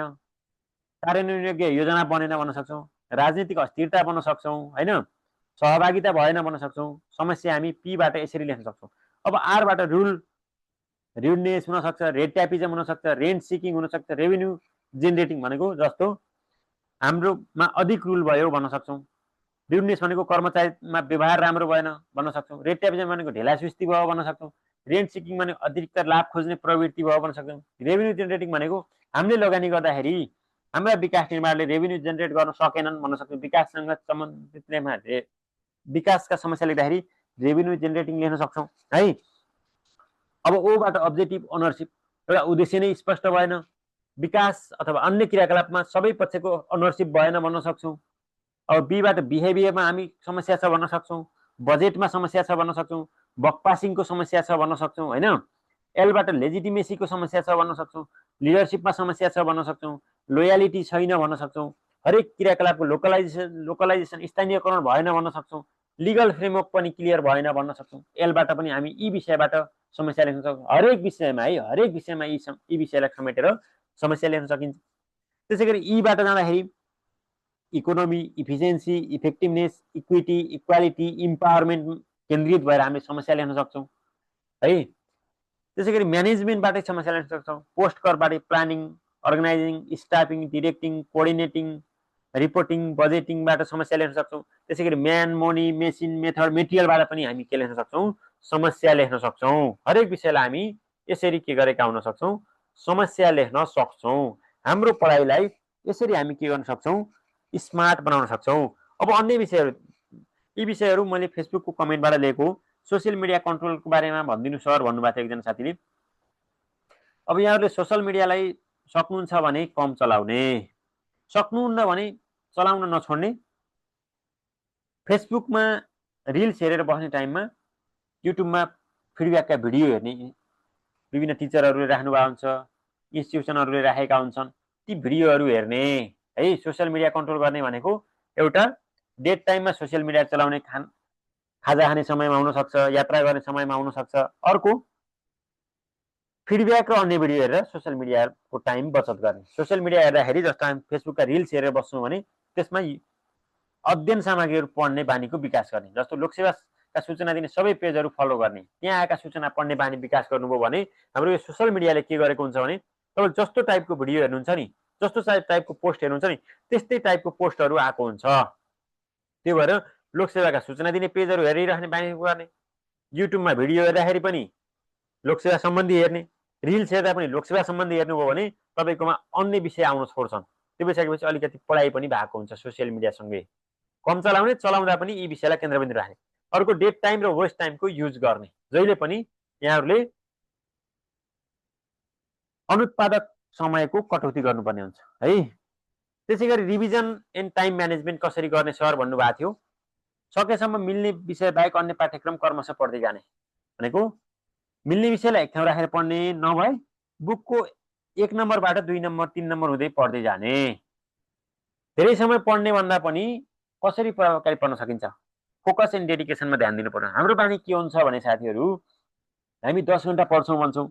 कार्यान्वयन योग्य योजना बनेन भन्न सक्छौँ, राजनीतिक अस्थिरता बन्न सक्छौँ होइन, सहभागिता भएन भन्न सक्छौँ। समस्या हामी पीबाट यसरी लेख्न सक्छौँ। अब आरबाट रुडनेस हुन सक्छ, रेड ट्यापिजम हुन सक्छ, रेन्ट सिकिङ हुन सक्छ, रेभेन्यू जेनेरेटिङ भनेको जस्तो हाम्रोमा अधिक रुल भयो भन्न सक्छौँ। रुडनेस भनेको कर्मचारीमा व्यवहार राम्रो भएन भन्न सक्छौँ। रेड ट्यापिजम भनेको ढिलासुस्ती भयो भन्न सक्छौँ। रेन्ट सिकिङ भनेको अतिरिक्त लाभ खोज्ने प्रवृत्ति भयो भन्न सक्छौँ। रेभेन्यू जेनेरेटिङ भनेको हामीले लगानी गर्दाखेरि हाम्रा विकास निर्माणले रेभेन्यू जेनेरेट गर्न सकेनन् भन्न सक्छौँ। विकाससँग सम्बन्धित विकासका समस्या लेख्दाखेरि रेभेन्यू जेनेरेटिङ लेख्न सक्छौँ है। अब ओबाट अब्जेक्टिभ ओनरसिप, एउटा उद्देश्य नै स्पष्ट भएन, विकास अथवा अन्य क्रियाकलापमा सबै पक्षको ओनरसिप भएन भन्न सक्छौँ। अब बीबाट बिहेभियरमा हामी समस्या छ भन्न सक्छौँ, बजेटमा समस्या छ भन्न सक्छौँ, बकपासिङको समस्या छ भन्न सक्छौँ होइन। एलबाट लेजिटिमेसीको समस्या छ भन्न सक्छौँ, लिडरसिपमा समस्या छ भन्न सक्छौँ, लोयालिटी छैन भन्न सक्छौँ, हरेक क्रियाकलापको लोकलाइजेसन स्थानीयकरण भएन भन्न सक्छौँ, लिगल फ्रेमवर्क पनि क्लियर भएन भन्न सक्छौँ। एलबाट पनि हामी यी विषयबाट समस्या लेख्न सक्छौँ। हरेक विषयमा है, हरेक विषयमा यी विषयलाई समेटेर समस्या लेख्न सकिन्छ। त्यसै गरी यीबाट जाँदाखेरि economy, efficiency, effectiveness, equity, equality, empowerment केन्द्रित भएर हामीले समस्या लेख्न सक्छौँ है। त्यसै गरी म्यानेजमेन्टबाटै समस्या लेख्न सक्छौँ। पोस्ट करबाटै planning, organising, staffing, directing, coordinating reporting बजेटिङबाट समस्या लेख्न सक्छौँ। त्यसै गरी म्यान, मनी, मेसिन, मेथड, मेटेरियलबाट पनि हामी के लेख्न सक्छौँ, समस्या लेख्न सक्छौँ। हरेक विषयलाई हामी यसरी के गरेका हुन सक्छौँ, समस्या लेख्न सक्छौँ। हाम्रो पढाइलाई यसरी हामी के गर्न सक्छौँ, स्मार्ट बनाउन सक्छौँ। अब अन्य विषयहरू, यी विषयहरू मैले फेसबुकको कमेन्टबाट लिएको। सोसियल मिडिया कन्ट्रोलको बारेमा भनिदिनु सर भन्नुभएको थियो एकजना साथीले। अब यहाँहरूले सोसियल मिडियालाई सक्नुहुन्छ भने कम चलाउने, सक्नुहुन्न भने चलाउन नछोड्ने। फेसबुकमा रिल्स हेरेर बस्ने टाइममा युट्युबमा फिडब्याकका भिडियो हेर्ने, विभिन्न टिचरहरूले राख्नुभएको हुन्छ, इन्स्टिट्युसनहरूले राखेका हुन्छन्, ती भिडियोहरू हेर्ने है। सोसियल मिडिया कन्ट्रोल गर्ने भनेको एउटा डेट टाइममा सोसियल मिडिया चलाउने, खाजा खाने समयमा हुनसक्छ, यात्रा गर्ने समयमा हुनसक्छ। अर्को फिडब्याक र अन्य भिडियो हेरेर सोसियल मिडियाको टाइम बचत गर्ने। सोसियल मिडिया हेर्दाखेरि जस्तो हामी फेसबुकका रिल्स हेरेर बस्छौँ भने त्यसमा अध्ययन सामग्रीहरू पढ्ने बानीको विकास गर्ने। जस्तो लोकसेवाका सूचना दिने सबै पेजहरू फलो गर्ने, त्यहाँ आएका सूचना पढ्ने बानी विकास गर्नुभयो भने हाम्रो यो सोसियल मिडियाले के गरेको हुन्छ भने तपाईँ जस्तो टाइपको भिडियो हेर्नुहुन्छ नि, जस्तो टाइपको पोस्ट हेर्नुहुन्छ नि, त्यस्तै टाइपको पोस्टहरू आएको हुन्छ। त्यो भएर लोकसेवाका सूचना दिने पेजहरू हेरिराख्ने बानी गर्ने, युट्युबमा भिडियो हेर्दाखेरि पनि लोकसेवा सम्बन्धी हेर्ने, रिल्स हेर्दा पनि लोकसेवा सम्बन्धी हेर्नुभयो भने तपाईँकोमा अन्य विषय आउन छोड्छन्। त्यो भइसकेपछि अलिकति पढाइ पनि भएको हुन्छ सोसियल मिडियासँगै। कम चलाउने, चलाउँदा पनि यी विषयलाई केन्द्रबिन्दु राख्ने। अर्को डेट टाइम र वेस्ट टाइमको युज गर्ने। जहिले पनि यहाँहरूले अनुत्पादक समयको कटौती गर्नुपर्ने हुन्छ है। त्यसै गरी रिभिजन एन्ड टाइम म्यानेजमेन्ट कसरी गर्ने सर भन्नुभएको थियो। सकेसम्म मिल्ने विषय बाहेक अन्य पाठ्यक्रम क्रमशः पढ्दै जाने भनेको मिल्ने विषयलाई एक ठाउँ राखेर पढ्ने, नभए बुकको 1 नम्बरबाट 2 नम्बर 3 नम्बर हुँदै पढ्दै जाने। धेरै समय पढ्ने भन्दा पनि कसरी प्रभावकारी पढ्न सकिन्छ, फोकस एन्ड डेडिकेसनमा ध्यान दिनु पर्छ। हाम्रो बानी के हुन्छ भने साथीहरू, हामी 10 घन्टा पढ्छौँ भन्छौँ,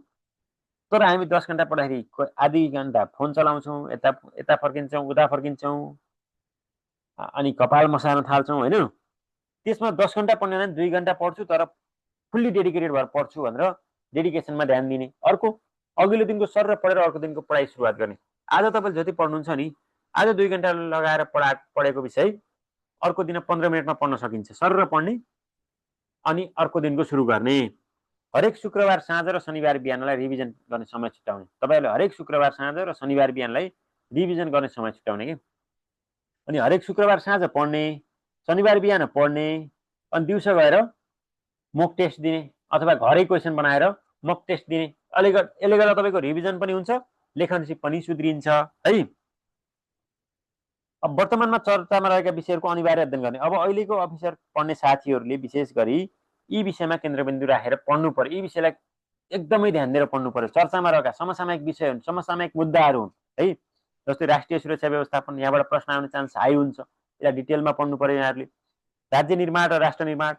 तर हामी 10 घन्टा पढ्दाखेरि आधी घन्टा फोन चलाउँछौँ, यता फर्किन्छौँ, उता फर्किन्छौँ, अनि कपाल मसार्न थाल्छौँ होइन। त्यसमा 10 घन्टा पढ्ने भने 2 घन्टा पढ्छु तर फुल्ली डेडिकेटेड भएर पढ्छु भनेर डेडिकेसनमा ध्यान दिने। अर्को अघिल्लो दिनको सर र पढेर अर्को दिनको पढाइ सुरुवात गर्ने। आज तपाईँले जति पढ्नुहुन्छ नि, आज 2 घन्टा लगाएर पढेको विषय अर्को दिन 15 मिनटमा पढ्न सकिन्छ। सर र पढ्ने अनि अर्को दिनको सुरु गर्ने। हरेक शुक्रबार साँझ र शनिबार बिहानलाई रिभिजन गर्ने समय छुट्याउने। तपाईँहरूले हरेक शुक्रबार साँझ र शनिबार बिहानलाई रिभिजन गर्ने समय छुट्याउने कि। अनि हरेक शुक्रबार साँझ पढ्ने, शनिबार बिहान पढ्ने, अनि दिउँसो गएर मोक टेस्ट दिने अथवा घरै क्वेसन बनाएर मोक टेस्ट दिने। यसले गर्दा तपाईँको रिभिजन पनि हुन्छ, लेखन सिप पनि सुध्रिन्छ है। अब वर्तमानमा चर्चामा रहेका विषयहरूको अनिवार्य अध्ययन गर्ने। अब अहिलेको अफिसर पढ्ने साथीहरूले विशेष गरी यी विषयमा केन्द्रबिन्दु राखेर पढ्नु पर्यो। यी विषयलाई एकदमै ध्यान दिएर पढ्नु पर्यो। चर्चामा रहेका समसामयिक विषय हुन्, समसामयिक मुद्दाहरू हुन् है। जस्तै राष्ट्रिय सुरक्षा व्यवस्थापन, यहाँबाट प्रश्न आउने चान्स हाई हुन्छ, यसलाई डिटेलमा पढ्नु पर्यो यहाँहरूले। राज्य निर्माण र राष्ट्र निर्माण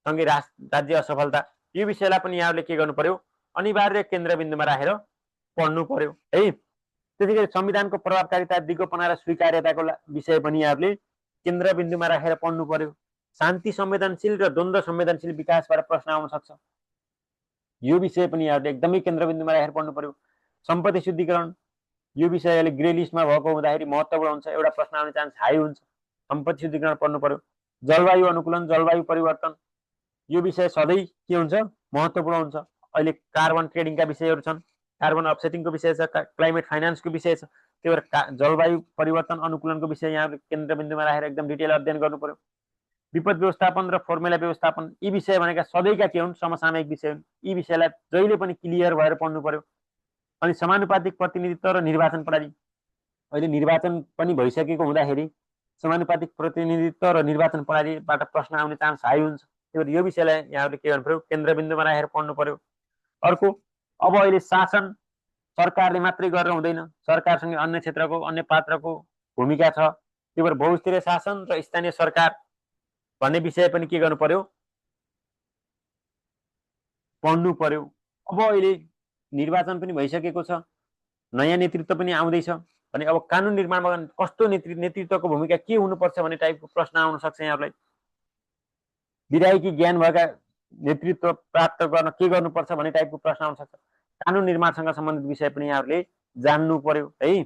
सँगै राज्य असफलता, यो विषयलाई पनि यहाँहरूले के गर्नु पर्यो, अनिवार्य केन्द्रबिन्दुमा राखेर पढ्नु पर्यो है। त्यसै गरी संविधानको प्रभावकारिता, दिगोपना र स्वीकार्यताको विषय पनि यहाँहरूले केन्द्रबिन्दुमा राखेर पढ्नु पर्यो। शान्ति संवेदनशील र द्वन्द्व संवेदनशील विकासबाट प्रश्न आउन सक्छ, यो विषय पनि यहाँहरूले एकदमै केन्द्रबिन्दुमा राखेर पढ्नु पर्यो। सम्पत्ति शुद्धिकरण, यो विषयले ग्रे लिस्टमा भएको हुँदाखेरि महत्त्वपूर्ण हुन्छ, एउटा प्रश्न आउने चान्स हाई हुन्छ, सम्पत्ति शुद्धिकरण पढ्नु पर्यो। जलवायु अनुकूलन, जलवायु परिवर्तन, यो विषय सधैँ के हुन्छ, महत्त्वपूर्ण हुन्छ। अहिले कार्बन ट्रेडिङका विषयहरू छन्, कार्बन अफसेटिङको विषय छ, क्लाइमेट फाइनान्सको विषय छ। त्यही भएर जलवायु परिवर्तन अनुकूलनको विषय यहाँले केन्द्रबिन्दुमा राखेर एकदम डिटेल अध्ययन गर्नु पर्यो। विपद व्यवस्थापन र फर्मुला व्यवस्थापन, यी विषय भनेका सधैँका के हुन्, समसामयिक विषय हुन्। यी विषयलाई जहिले पनि क्लियर भएर पढ्नु पर्यो। अनि समानुपातिक प्रतिनिधित्व र निर्वाचन प्रणाली, अहिले निर्वाचन पनि भइसकेको हुँदाखेरि समानुपातिक प्रतिनिधित्व र निर्वाचन प्रणालीबाट प्रश्न आउने चान्स हाई हुन्छ। त्यही भएर यो विषयलाई यहाँहरूले के गर्नु पर्यो, केन्द्रबिन्दुमा राखेर पढ्नु पर्यो। अर्को, अब अहिले शासन सरकारले मात्रै गरेर हुँदैन, सरकारसँगै अन्य क्षेत्रको, अन्य पात्रको भूमिका छ। त्यही भएर बहुस्तरीय शासन र स्थानीय सरकार भन्ने विषय पनि के गर्नु पर्यो, पढ्नु पर्यो। अब अहिले निर्वाचन पनि भइसकेको छ, नयाँ नेतृत्व पनि आउँदैछ भने अब कानुन निर्माणमा कस्तो नेतृत्वको भूमिका के हुनुपर्छ भन्ने टाइपको प्रश्न आउन सक्छ यहाँहरूलाई। विधायकी ज्ञान भएका नेतृत्व प्राप्त गर्न के गर्नुपर्छ भन्ने टाइपको प्रश्न आउन सक्छ। कानुन निर्माणसँग सम्बन्धित विषय पनि यहाँहरूले जान्नु पर्यो है।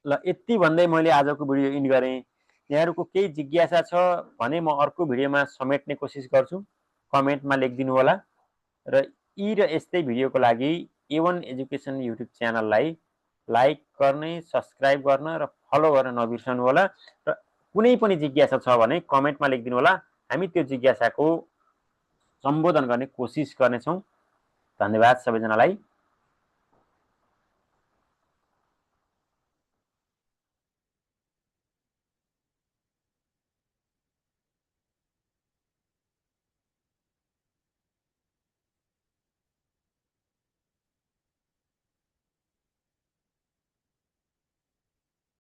ल यति भन्दै मैले आजको भिडियो इन्ड गरेँ। यहाँहरूको केही जिज्ञासा छ भने म अर्को भिडियोमा समेट्ने कोसिस गर्छु, कमेन्टमा लेखिदिनु होला। र यी र यस्तै भिडियोको लागि A1 एजुकेसन युट्युब च्यानललाई लाइक गर्ने, सब्सक्राइब गर्न र फलो गर्न नबिर्सनु होला। र कुनै पनि जिज्ञासा छ भने कमेन्टमा लेखिदिनु होला, हामी त्यो जिज्ञासाको सम्बोधन गर्ने कोसिस गर्नेछौँ। धन्यवाद सबैजनालाई।